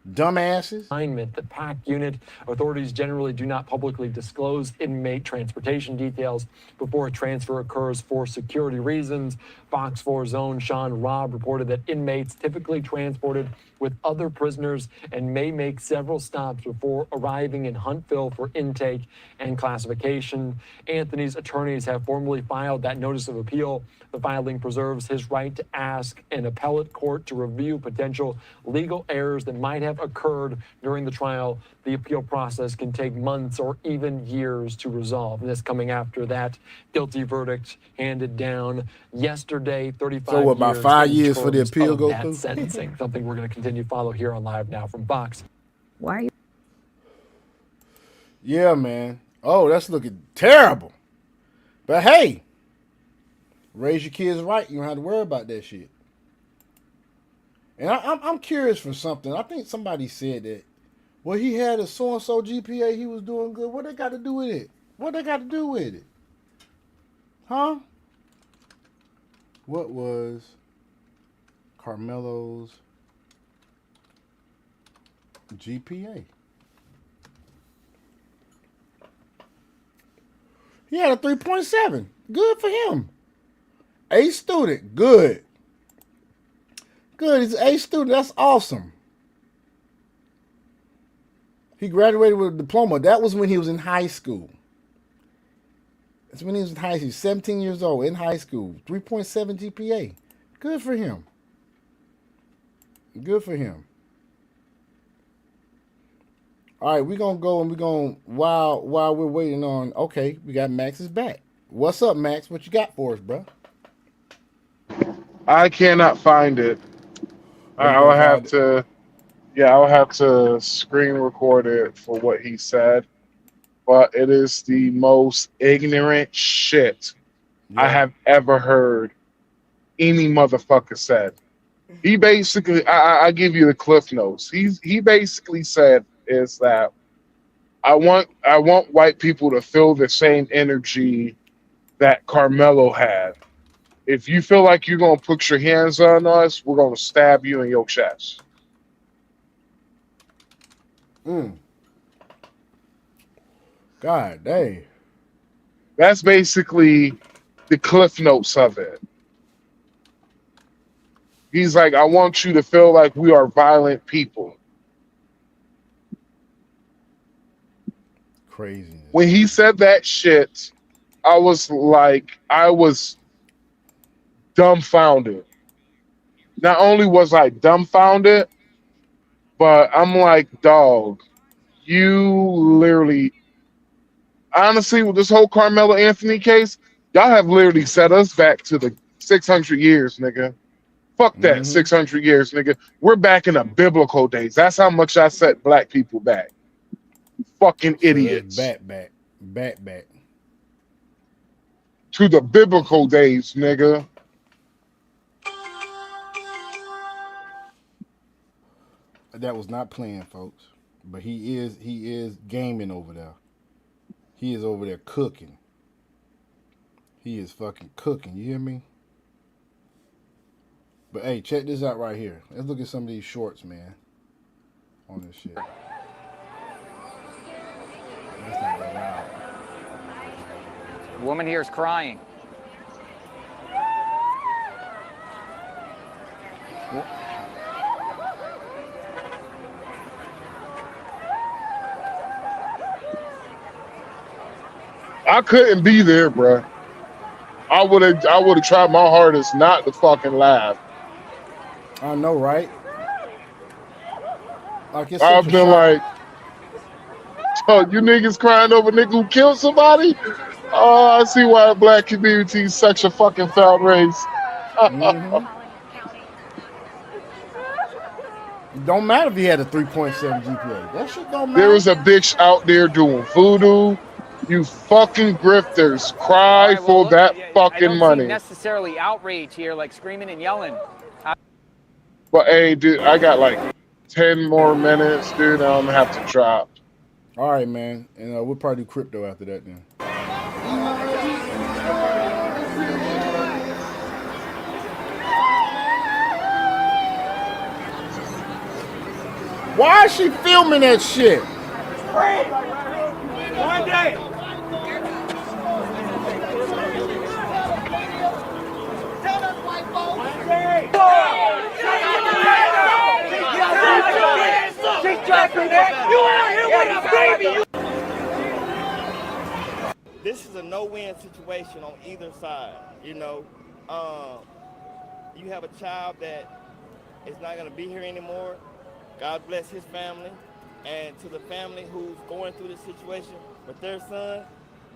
Dumbasses. Assignment, the PAC unit. Authorities generally do not publicly disclose inmate transportation details before a transfer occurs for security reasons. Fox 4's own Sean Robb reported that inmates typically transported with other prisoners and may make several stops before arriving in Huntsville for intake and classification. Anthony's attorneys have formally filed that notice of appeal. The filing preserves his right to ask an appellate court to review potential legal errors that might have have occurred during the trial. The appeal process can take months or even years to resolve. And this coming after that guilty verdict handed down yesterday, 35 So what, about 5 years for the appeal go that through? sentencing. Something we're going to continue to follow here on Live Now from Fox. Why are you? Yeah, man. Oh, that's looking terrible. But hey, raise your kids right. You don't have to worry about that shit. And I'm curious for something. I think somebody said that, well, he had a so-and-so GPA, he was doing good. What they got to do with it? What they got to do with it? Huh? What was Karmelo's GPA? He had a 3.7. Good for him. A student. Good. Good. He's an A student. That's awesome. He graduated with a diploma. That was when he was in high school. That's when he was in high school. 17 years old, in high school. 3.7 GPA. Good for him. Good for him. All right, we're going to go and we're going to, while we're waiting on, okay, we got Max's back. What's up, Max? What you got for us, bro? I cannot find it. I'll have to screen record it for what he said. But it is the most ignorant shit I have ever heard any motherfucker said. He basically, I give you the cliff notes. He basically said is that I want white people to feel the same energy that Karmelo had. If you feel like you're gonna put your hands on us, we're gonna stab you in your chest. God dang. That's basically the cliff notes of it. He's like, I want you to feel like we are violent people. Craziness. When he said that shit, I was dumbfounded. Not only was I dumbfounded, but I'm like, dog, you literally, honestly, with this whole Karmelo Anthony case, y'all have literally set us back to the 600 years, nigga. Fuck that 600 years, nigga. We're back in the biblical days. That's how much I set black people back. Fucking idiots. Back. To the biblical days, nigga. That was not playing, folks. But he is gaming over there. He is over there cooking. He is fucking cooking. You hear me? But hey, check this out right here. Let's look at some of these shorts, man. On this shit. That's not that loud. The woman here is crying. I couldn't be there, bro. I would have tried my hardest not to fucking laugh. I know, right? Like it's I've been like, so you niggas crying over nigga who killed somebody? Oh, I see why the black community is such a fucking foul race. It don't matter if he had a 3.7 GPA. That shit don't matter. There was a bitch out there doing voodoo. You fucking grifters, cry for that fucking money. Necessarily outrage here, like screaming and yelling. But hey, dude, I got like 10 more minutes, dude. I'm gonna have to drop. All right, man, and we'll probably do crypto after that then. Why is she filming that shit? One day. This is a no-win situation on either side. You know, you have a child that is not going to be here anymore, God bless his family, and to the family who's going through this situation with their son,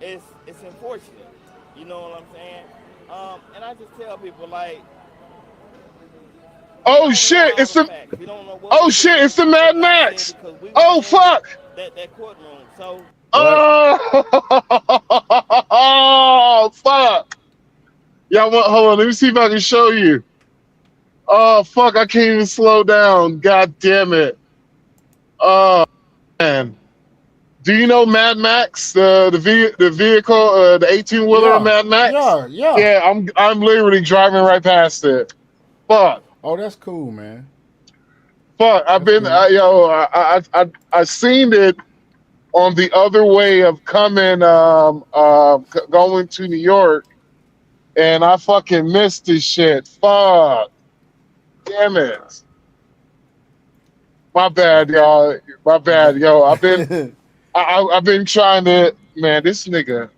it's unfortunate. You know what I'm saying? And I just tell people, like, Oh shit! It's the we don't know what oh was shit! said, It's the Mad not said, Max. because we Oh weren't in fuck! that courtroom. So What? Oh fuck! Y'all want? Hold on. Let me see if I can show you. Oh fuck! I can't even slow down. God damn it! Oh man. Do you know Mad Max? The vehicle, the 18-wheeler of Yeah, Mad Max? yeah. Yeah, I'm literally driving right past it. Fuck. Oh, that's cool, man. Fuck. I've That's been cool. I seen it on the other way of coming going to New York, and I fucking missed this shit. Fuck. Damn it. My bad, y'all. My bad, yo. I've been trying to, man, this nigga.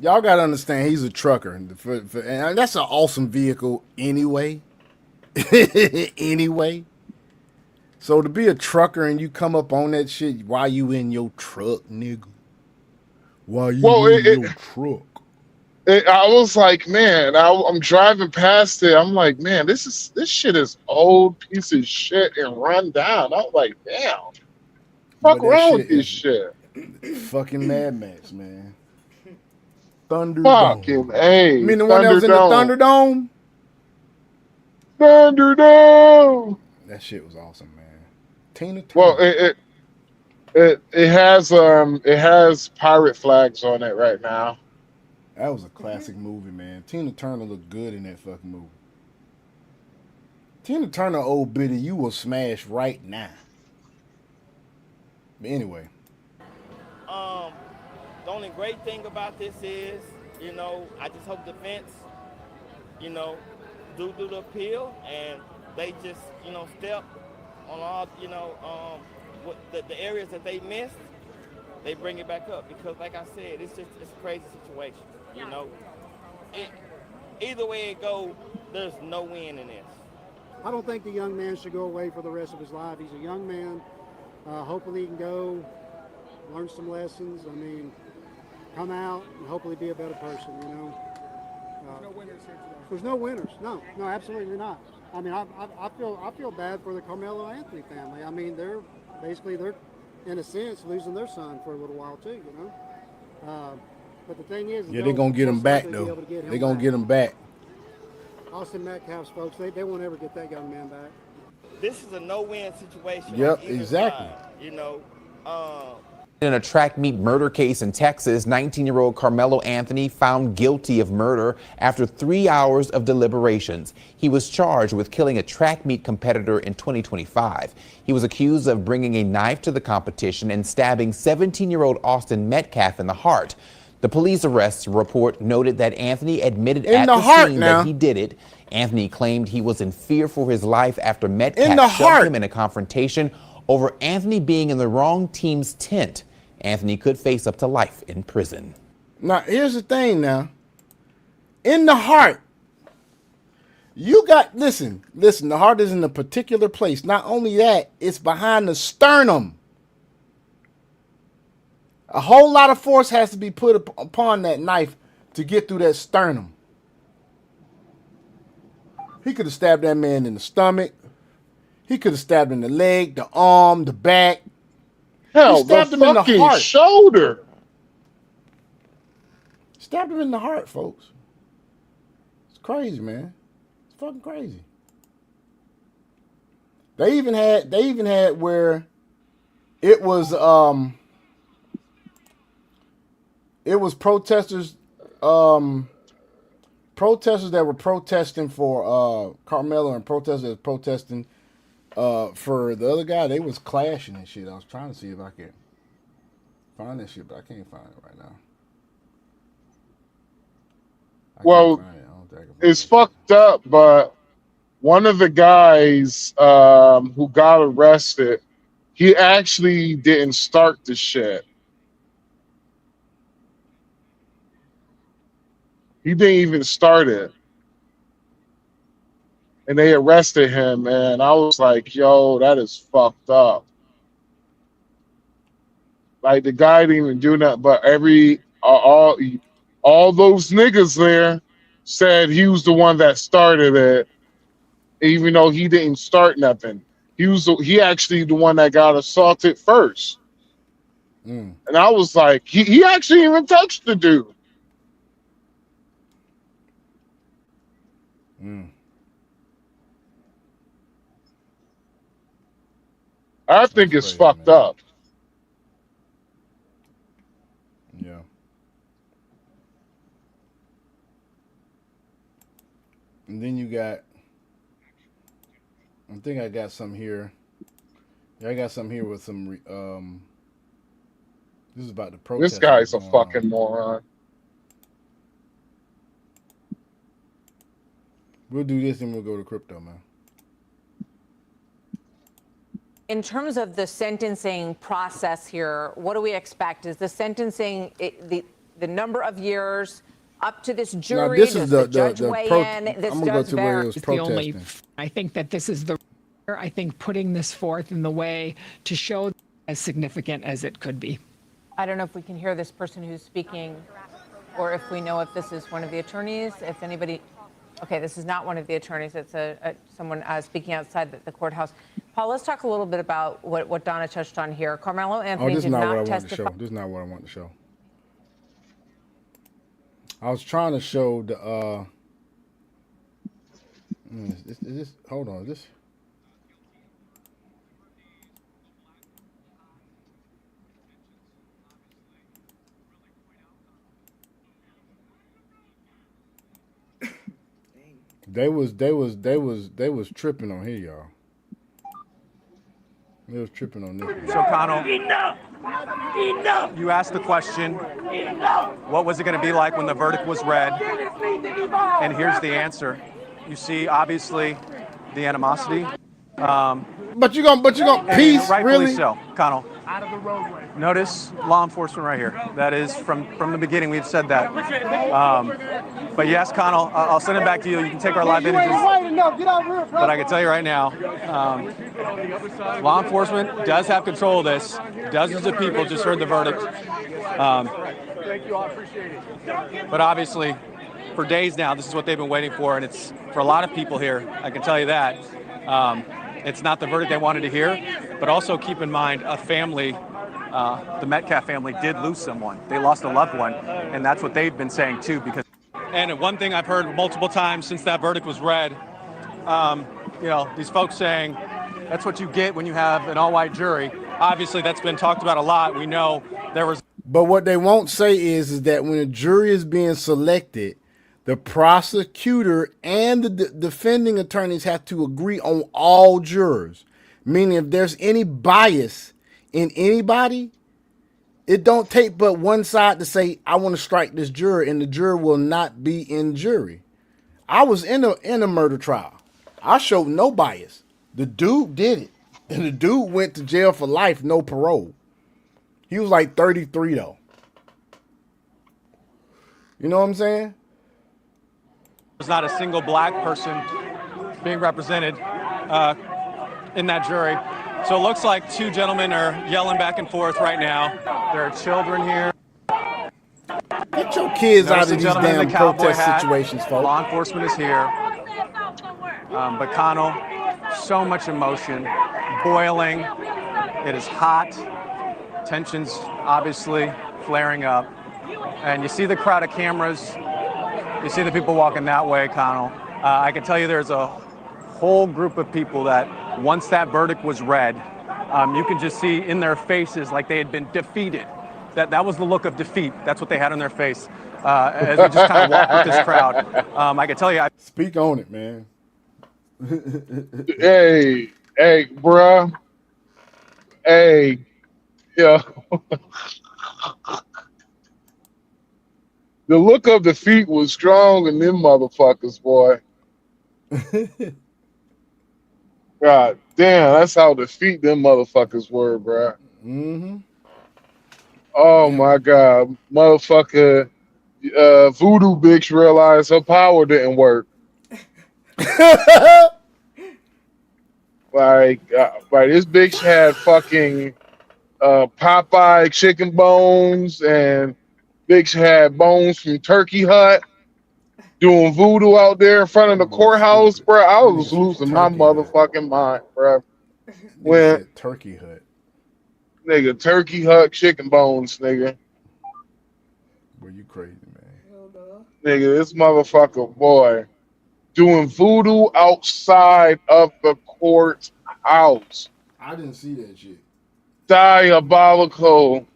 Y'all gotta understand, he's a trucker, and that's an awesome vehicle anyway. Anyway, so to be a trucker and you come up on that shit while you in your truck, nigga. While you Well, in your truck. I was like, man, I'm driving past it. I'm like, man, this shit is old piece of shit and run down. I was like, damn, fuck But that around with shit this is shit. fucking Mad Max, man. Thunderdome. Fucking You A, mean the one that was in the Thunderdome. Thunderdome? Thunderdome. That shit was awesome, man. Tina Turner. Well, it has pirate flags on it right now. That was a classic movie, man. Tina Turner looked good in that fucking movie. Tina Turner, old biddy, you will smash right now. But anyway. the only great thing about this is, you know, I just hope the defense, you know, do the appeal and they just, you know, step on all, you know, what the areas that they missed, they bring it back up because, like I said, it's a crazy situation. You know, either way it goes, there's no win in this. I don't think the young man should go away for the rest of his life. He's a young man. Hopefully he can go learn some lessons. I mean, come out and hopefully be a better person, you know. There's no winners here today. There's no winners. No, absolutely not. I mean, I feel bad for the Karmelo Anthony family. I mean, they're in a sense losing their son for a little while too, you know. But the thing is, yeah, they're gonna get him back though. They're gonna get him back. Austin Metcalf's folks, they won't ever get that young man back. This is a no-win situation. Yep, exactly. Side, you know. In a track meet murder case in Texas, 19-year-old Karmelo Anthony found guilty of murder after 3 hours of deliberations. He was charged with killing a track meet competitor in 2025. He was accused of bringing a knife to the competition and stabbing 17-year-old Austin Metcalf in the heart. The police arrest report noted that Anthony admitted at the scene that he did it. Anthony claimed he was in fear for his life after Metcalf shoved him in a confrontation over Anthony being in the wrong team's tent. Anthony could face up to life in prison. Now, here's the thing now. In the heart, you got, listen, the heart is in a particular place. Not only that, it's behind the sternum. A whole lot of force has to be put upon that knife to get through that sternum. He could have stabbed that man in the stomach. He could have stabbed him in the leg, the arm, the back. Hell, he stabbed the him in the fucking heart. shoulder. Stabbed him in the heart, folks. It's crazy, man. It's fucking crazy. They even had where it was protesters protesters that were protesting for Karmelo and protesters that were protesting for the other guy. They was clashing and shit. I was trying to see if I could find that shit, but I can't find it right now. Well, it's fucked up, but one of the guys who got arrested, he actually didn't start the shit. He didn't even start it. and they arrested him, and I was like, yo, that is fucked up. Like the guy didn't even do nothing, but all those niggas there said he was the one that started it, even though he didn't start nothing. He actually the one that got assaulted first. And I was like, he actually even touched the dude. I think it's fucked up. Yeah. And then you got, I think I got some here. Yeah, I got some here with some, this is about the protest. This guy's a fucking moron. We'll do this and we'll go to crypto, man. In terms of the sentencing process here, what do we expect? Is the sentencing, the number of years up to this jury? This does is the judge weigh in? This I'm going to go does to where vary. it was It's the only, protesting. I think that this is the, I think putting this forth in the way to show as significant as it could be. I don't know if we can hear this person who's speaking, or if we know if this is one of the attorneys, if anybody. Okay, this is not one of the attorneys. It's someone speaking outside the courthouse. Paul, let's talk a little bit about what Donna touched on here. Carmelo Anthony this is did not what I not wanted to testify. show. This is not what I want to show. I was trying to show the, is this, hold on, is this? They was tripping on here, y'all. They was tripping on this. So, Connell, enough. You asked the question, what was it going to be like when the verdict was read? And here's the answer. You see, obviously, the animosity. But you gonna peace, rightfully really? so, Connell. Out of the roadway. Notice law enforcement right here. That is from the beginning. We've said that. But yes, Connell, I'll send it back to you. You can take our live images. But I can tell you right now, law enforcement does have control of this. Dozens of people just heard the verdict. Thank you, I appreciate it. But obviously, for days now, this is what they've been waiting for, and it's for a lot of people here. I can tell you that. It's not the verdict they wanted to hear, but also keep in mind a family, the Metcalf family did lose someone. They lost a loved one, and that's what they've been saying too. And one thing I've heard multiple times since that verdict was read, these folks saying that's what you get when you have an all-white jury. Obviously, that's been talked about a lot. We know there was. But what they won't say is that when a jury is being selected, the prosecutor and the defending attorneys have to agree on all jurors. Meaning if there's any bias in anybody, it don't take but one side to say, I want to strike this juror, and the juror will not be in jury. I was in a murder trial. I showed no bias. The dude did it. And the dude went to jail for life, no parole. He was like 33 though. You know what I'm saying? There's not a single black person being represented in that jury. So it looks like two gentlemen are yelling back and forth right now. There are children here. Get your kids out of these gentleman in damn the cowboy protest hat. situations, folks. Law enforcement is here. But Connell, so much emotion, boiling. It is hot. Tensions obviously flaring up. And you see the crowd of cameras. You see the people walking that way, Connell. I can tell you there's a whole group of people that once that verdict was read, you can just see in their faces like they had been defeated. That was the look of defeat. That's what they had on their face as we just kind of walk with this crowd. I can tell you. Speak on it, man. Hey, bruh. Hey, yo. The look of defeat was strong in them motherfuckers, boy. God damn, that's how defeat them motherfuckers were, bruh. Mm-hmm. Oh my God, motherfucker. Voodoo bitch realized her power didn't work. Like this bitch had fucking Popeye chicken bones, and bitch had bones from Turkey Hut, doing voodoo out there in front of the courthouse, bro. I was losing my motherfucking mind, bro. Nigga When said Turkey Hut. nigga Turkey Hut chicken bones, nigga. Boy, you crazy, man. Nigga, this motherfucker, boy, doing voodoo outside of the courthouse. I didn't see that shit. Diabolical.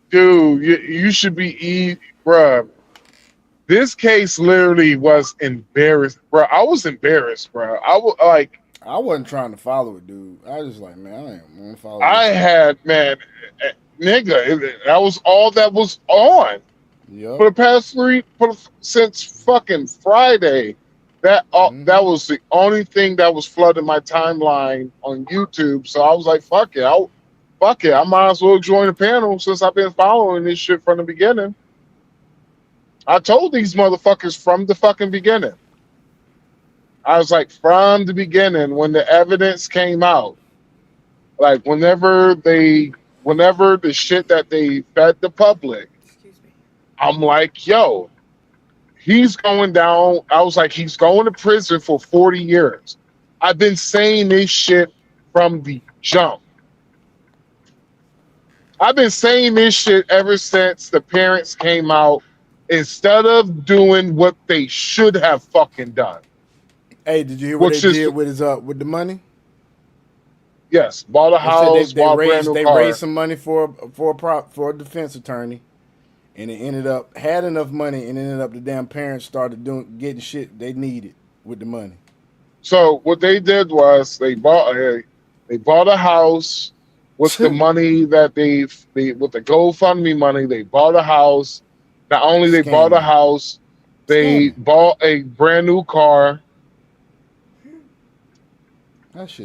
Dude, you should be bruh. This case literally was embarrassed, bruh. I was embarrassed, bruh. I wasn't trying to follow it, dude. I was just like, man, I ain't gonna follow I this. had, man, nigga, that was all that was on. Yep. For the past since fucking Friday. That was the only thing that was flooding my timeline on YouTube. So I was like, fuck it. I might as well join the panel since I've been following this shit from the beginning. I told these motherfuckers from the fucking beginning. I was like, from the beginning, when the evidence came out, like whenever the shit that they fed the public, I'm like, yo, he's going down. I was like, he's going to prison for 40 years. I've been saying this shit from the jump. I've been saying this shit ever since the parents came out, instead of doing what they should have fucking done. Hey, did you hear what they did with his with the money? Yes, bought a house, bought a brand new car. They raised some money for a defense attorney, and it ended up had enough money, and ended up the damn parents started getting shit they needed with the money. So what they did was they bought a house with the money that with the GoFundMe money. They bought a house. Not only they bought a house, they bought a brand new car.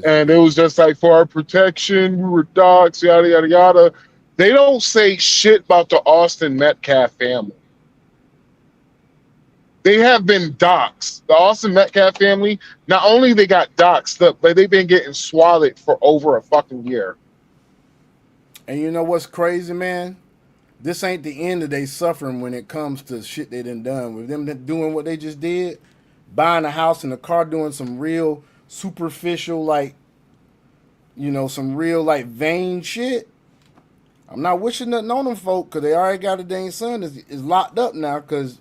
And it was just like, for our protection, we were docs, yada yada yada. They don't say shit about the Austin Metcalf family. They have been doxxed. The Austin Metcalf family, not only they got doxxed, but they've been getting swatted for over a fucking year. And you know what's crazy, man? This ain't the end of their suffering when it comes to shit they done. With them doing what they just did, buying a house and a car, doing some real superficial, like, some real, like, vain shit. I'm not wishing nothing on them folk, because they already got a dang son is locked up now, because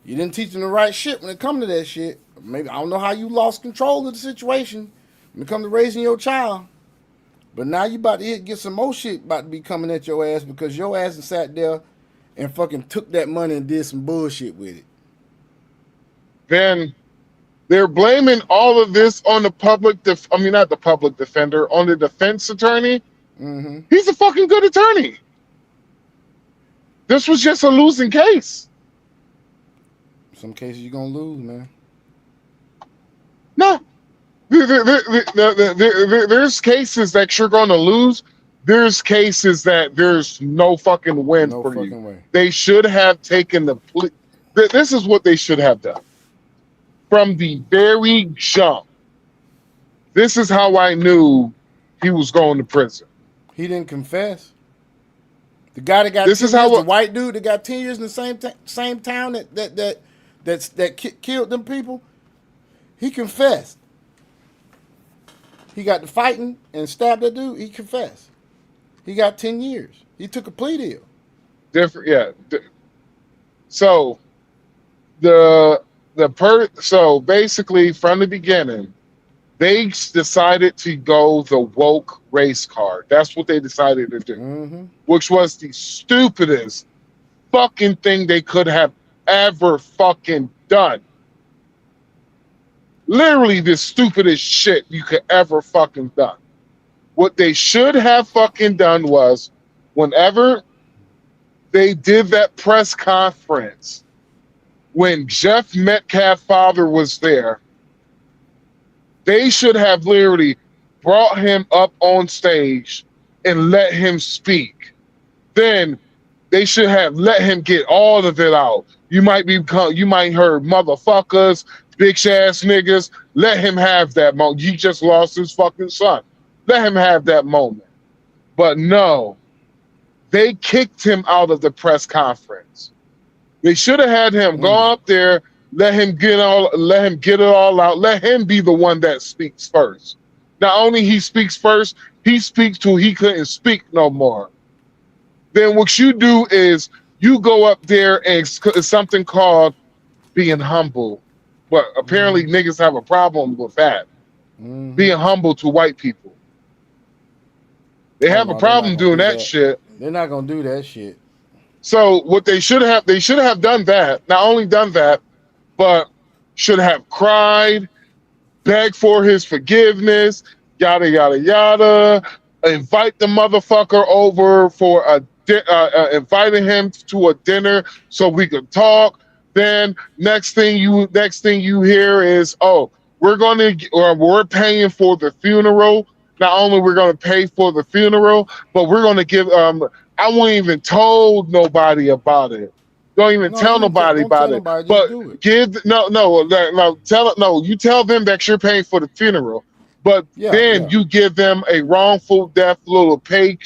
you didn't teach them the right shit when it come to that shit. Maybe, I don't know how you lost control of the situation when it comes to raising your child. But now you about to get some more shit about to be coming at your ass, because your ass and sat there and fucking took that money and did some bullshit with it. Then they're blaming all of this on the not the public defender, on the defense attorney. Mm-hmm. He's a fucking good attorney. This was just a losing case. Some cases you're gonna lose, man. No. There's cases that you're gonna lose. There's cases that there's no fucking win for you. Way. They should have taken the plea. This is what they should have done. From the very jump, this is how I knew he was going to prison. He didn't confess. The guy that got the white dude that got 10 years in the same town that killed them people, he confessed. He got to fighting and stabbed that dude. He confessed. He got 10 years. He took a plea deal. Different, yeah. So so basically from the beginning, they decided to go the woke race card. That's what they decided to do, which was the stupidest fucking thing they could have ever fucking done. Literally the stupidest shit you could ever fucking done. What they should have fucking done was, whenever they did that press conference, when Jeff Metcalf's father was there, they should have literally brought him up on stage and let him speak. Then They should have let him get all of it out. You might heard motherfuckers, bitch ass niggas. Let him have that moment. He just lost his fucking son. Let him have that moment. But no, they kicked him out of the press conference. They should have had him go up there, let him get it all out. Let him be the one that speaks first. Not only he speaks first, he speaks till he couldn't speak no more. Then what you do is you go up there and it's something called being humble. But apparently niggas have a problem with that. Being humble to white people. They have a problem doing that shit. They're not gonna do that shit. So what they should have done that. Not only done that, but should have cried, begged for his forgiveness, yada yada yada. Invite the motherfucker over for inviting him to a dinner so we could talk. Then next thing you hear is, oh, we're paying for the funeral. Not only we're gonna pay for the funeral, but we're gonna give I won't even told nobody about it. Don't even tell nobody about it. But you tell them that you're paying for the funeral. But then you give them a wrongful death a little pay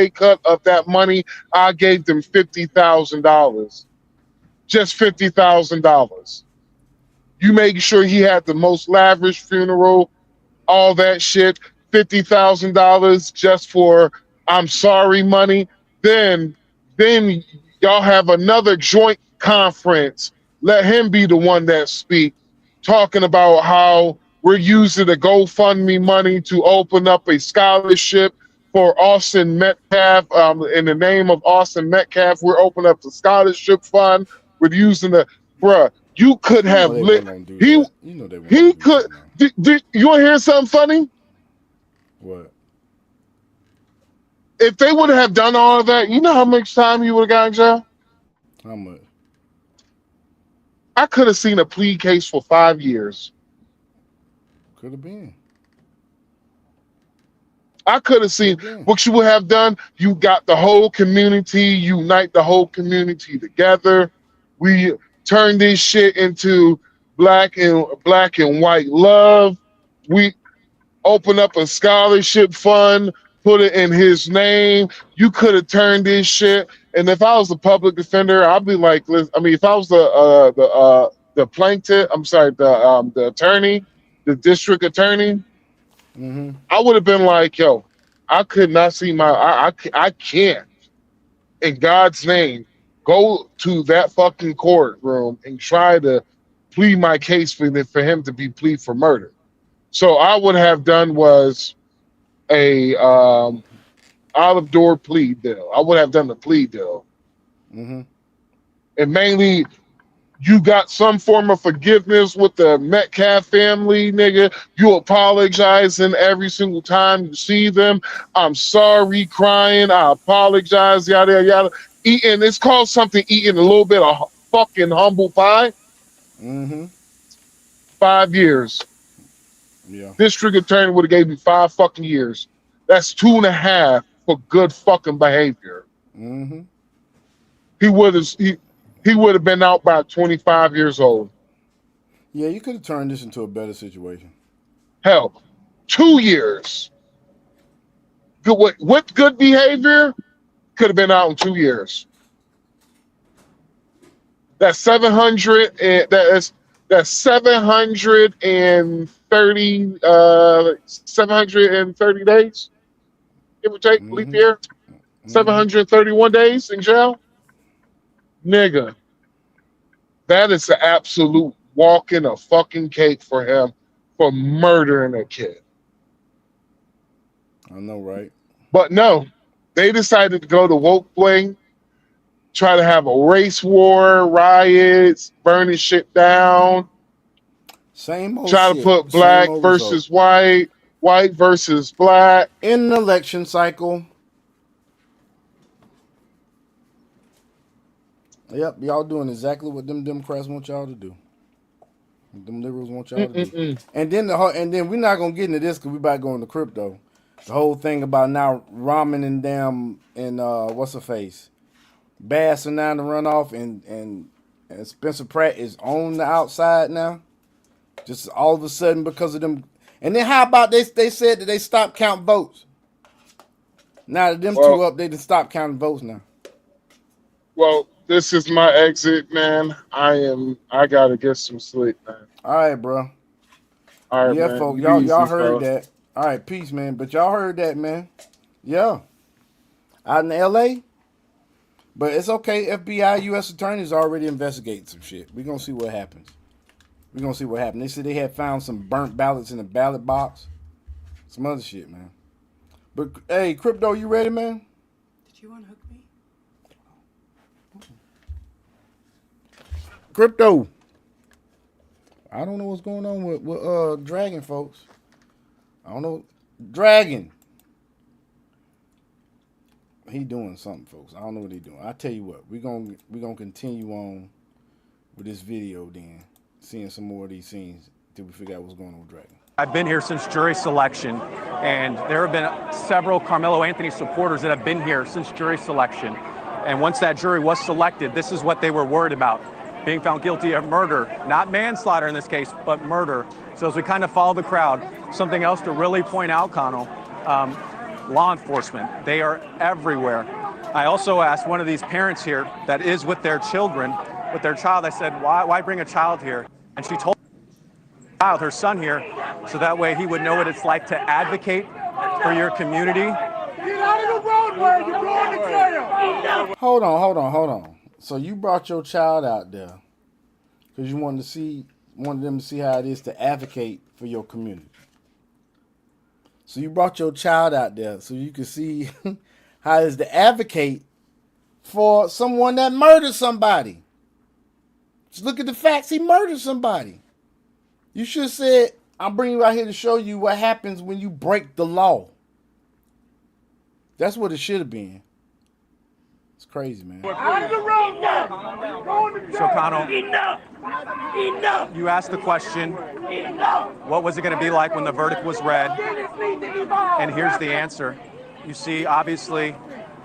cut of that money. I gave them $50,000. Just $50,000. You make sure he had the most lavish funeral, all that shit. $50,000 just for I'm sorry money. Then y'all have another joint conference. Let him be the one that speak, talking about how we're using the GoFundMe money to open up a scholarship for Austin Metcalf. In the name of Austin Metcalf, we're opening up the scholarship fund. We're using you could have lit. You could. You want to hear something funny? What? If they would have done all of that, you know how much time you would have got in jail? How much? I could have seen a plea case for 5 years. Could have been. I could have seen what you would have done. You got the whole community, unite the whole community together. We turn this shit into black and white love. We open up a scholarship fund, put it in his name. You could have turned this shit. And if I was the public defender, I'd be like, listen, I mean, if I was the plaintiff, I'm sorry, the attorney, the district attorney, I would have been like, yo, I could not see I can't, in God's name, go to that fucking courtroom and try to plead my case for him to be plead for murder. So I would have done was a olive door plea deal. I would have done the plea deal. And mainly, you got some form of forgiveness with the Metcalf family, nigga. You apologizing every single time you see them. I'm sorry, crying. I apologize, yada, yada, yada. Eating, it's called something, eating a little bit of fucking humble pie. 5 years. Yeah. District attorney would have gave me 5 fucking years. That's 2.5 for good fucking behavior. He would have been out by 25 years old. Yeah, you could have turned this into a better situation. Hell, 2 years. With good behavior, could have been out in 2 years. That's 700 and that's 730 days, give or take, leap year. 731 days in jail. Nigga, that is the absolute walk in a fucking cake for him for murdering a kid. I know, right? But no, they decided to go the woke way, try to have a race war, riots, burning shit down. Same old try shit. to put black versus white, white versus black. In an election cycle. Yep, y'all doing exactly what them Democrats want y'all to do. Them liberals want y'all to do. And then we're not gonna get into this because we about to go into crypto. The whole thing about now Ramen and what's her face? Bass and now to run off, and Spencer Pratt is on the outside now. Just all of a sudden because of them. And then how about they said that they stopped counting votes. Now that them two up, they done stopped counting votes now. Well, this is my exit, man. I gotta get some sleep, man. All right, bro. All right, Yeah, man. folks, You y'all easy, heard fella. that. All right, peace, man. But y'all heard that, man. Yeah. Out in L.A., but it's okay. FBI, U.S. attorneys already investigating some shit. We're going to see what happens. We're going to see what happens. They said they had found some burnt ballots in the ballot box. Some other shit, man. But, hey, Crypto, you ready, man? Did you unhook me? Crypto. I don't know what's going on with Dragon, folks. I don't know. Dragon. He doing something, folks. I don't know what he doing. I tell you what, we're gonna continue on with this video then, seeing some more of these scenes till we figure out what's going on with Dragon. I've been here since jury selection, and there have been several Karmelo Anthony supporters that have been here since jury selection. And once that jury was selected, this is what they were worried about: being found guilty of murder, not manslaughter in this case, but murder. So as we kind of follow the crowd, something else to really point out, Connell, law enforcement, they are everywhere. I also asked one of these parents here that is with their children, with their child, I said, why bring a child here? And she told her son here, so that way he would know what it's like to advocate for your community. Get out of the roadway, you're going to jail. Hold on. So you brought your child out there because you wanted them to see how it is to advocate for your community. So you brought your child out there so you could see how it is to advocate for someone that murdered somebody. Just look at the facts. He murdered somebody. You should have said, I'm bringing you out here to show you what happens when you break the law. That's what it should have been. It's crazy, man. Out of the roadway, going to jail. So, Connell, Enough. you asked the question, what was it going to be like when the verdict was read? And here's the answer. You see, obviously,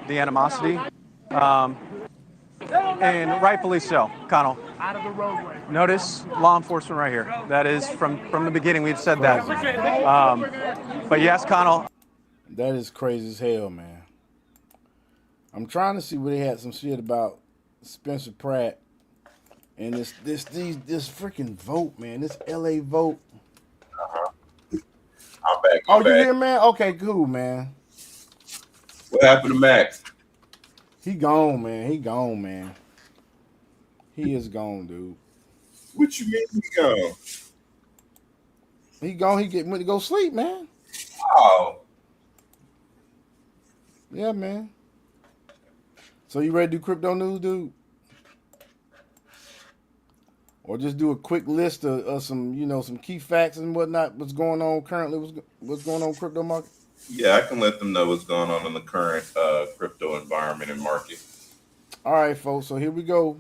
the animosity, and rightfully so, Connell. Out of the roadway. Notice law enforcement right here. That is from the beginning. We've said that. But yes, Connell. That is crazy as hell, man. I'm trying to see where they had some shit about Spencer Pratt and this freaking vote, man. This LA vote. I'm back. Oh, you here, man? Okay, cool, man. What happened to Max? He gone, man. He is gone, dude. What you mean he gone? He gone. He went to go sleep, man. Oh. Yeah, man. So you ready to do crypto news, dude? Or just do a quick list of some key facts and whatnot. What's going on currently? What's going on in crypto market? Yeah, I can let them know what's going on in the current crypto environment and market. All right, folks. So here we go.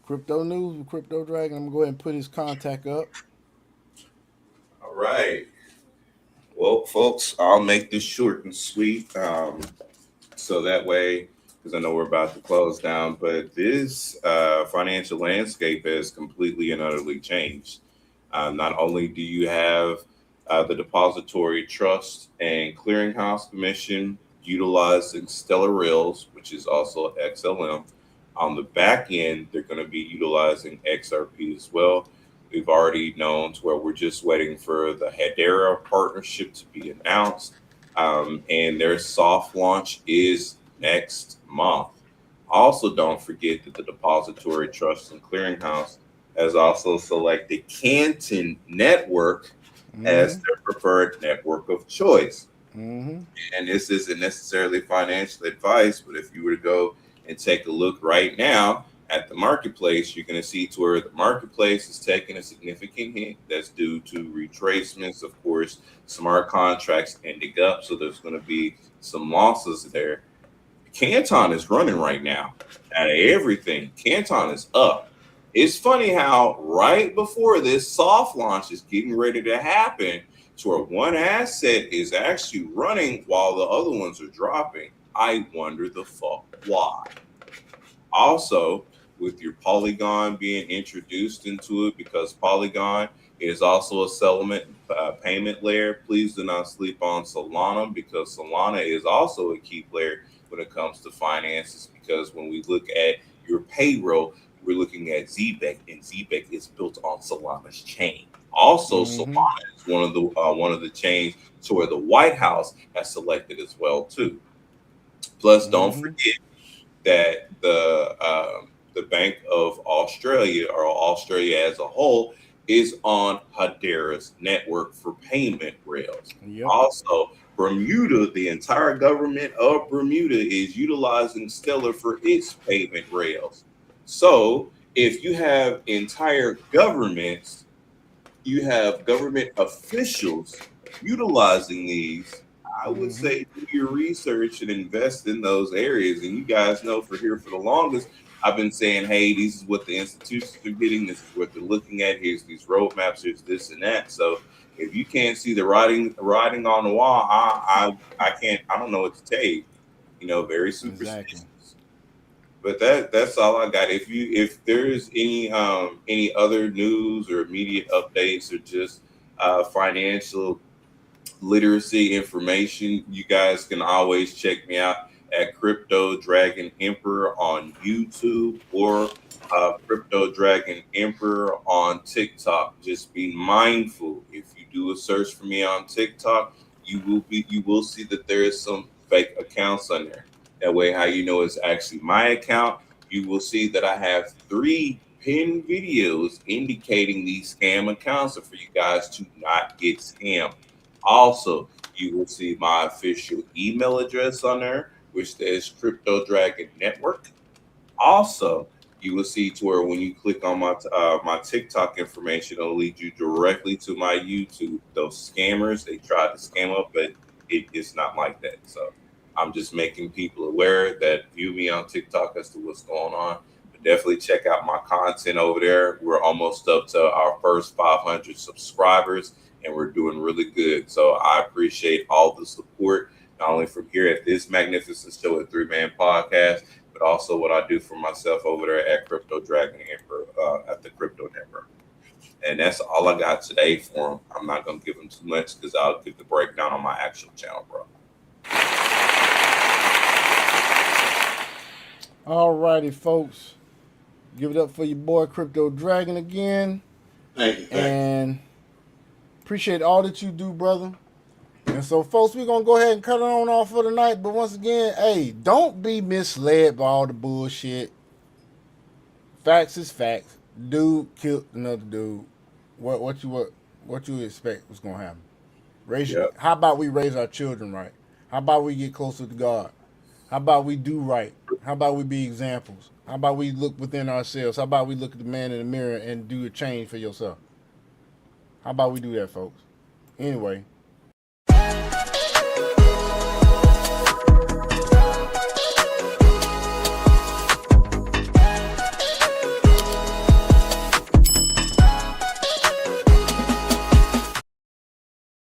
Crypto news with Crypto Dragon. I'm gonna go ahead and put his contact up. All right. Well, folks, I'll make this short and sweet, so that way, because I know we're about to close down, but this financial landscape has completely and utterly changed. Not only do you have the Depository Trust and Clearinghouse Commission utilizing Stellar Rails, which is also XLM. On the back end, they're going to be utilizing XRP as well. We've already known to where we're just waiting for the Hedera partnership to be announced. And their soft launch is next month. Also, don't forget that the Depository Trust and Clearinghouse has also selected Canton Network as their preferred network of choice. And this isn't necessarily financial advice, but if you were to go and take a look right now at the marketplace, you're going to see to where the marketplace is taking a significant hit. That's due to retracements, of course, smart contracts ending up. So there's going to be some losses there. Canton is running right now out of everything. Canton is up. It's funny how right before this soft launch is getting ready to happen, to where one asset is actually running while the other ones are dropping. I wonder the fuck why. Also, with your Polygon being introduced into it, because Polygon is also a settlement payment layer, please do not sleep on Solana, because Solana is also a key player when it comes to finances. Because when we look at your payroll, we're looking at ZBEC, and ZBEC is built on Solana's chain. Also, Solana is one of the chains to where the White House has selected as well too. Plus, don't forget that the Bank of Australia, or Australia as a whole, is on Hedera's network for payment rails. Also, Bermuda, the entire government of Bermuda, is utilizing Stellar for its payment rails. So, if you have entire governments, you have government officials utilizing these, I would say do your research and invest in those areas. And you guys know for the longest, I've been saying, hey, this is what the institutions are getting. This is what they're looking at. Here's these roadmaps. Here's this and that. So if you can't see the writing on the wall, I don't know what to tell you. Very superstitious. But that's all I got. If there is any other news or immediate updates or just financial literacy information, you guys can always check me out at Crypto Dragon Emperor on YouTube or Crypto Dragon Emperor on TikTok. Just be mindful, if you do a search for me on TikTok, you will see that there is some fake accounts on there. That way, how you know it's actually my account, you will see that I have 3 pinned videos indicating these scam accounts are for you guys to not get scammed. Also, you will see my official email address on there, which says Crypto Dragon Network. Also, you will see to where when you click on my TikTok information, it'll lead you directly to my YouTube. Those scammers, they tried to scam up, but it's not like that. So I'm just making people aware that view me on TikTok as to what's going on. But definitely check out my content over there. We're almost up to our first 500 subscribers, and we're doing really good. So I appreciate all the support, not only from here at this magnificent show at 3-Man Podcast, but also what I do for myself over there at Crypto Dragon Emperor at the Crypto Network. And that's all I got today for them. I'm not going to give them too much because I'll give the breakdown on my actual channel, bro. All righty, folks. Give it up for your boy Crypto Dragon again. Thank you. And appreciate all that you do, brother. And so, folks, we're going to go ahead and cut it on off for the night. But once again, hey, don't be misled by all the bullshit. Facts is facts. Dude killed another dude. What you expect was going to happen? How about we raise our children right? How about we get closer to God? How about we do right? How about we be examples? How about we look within ourselves? How about we look at the man in the mirror and do a change for yourself? How about we do that, folks? Anyway,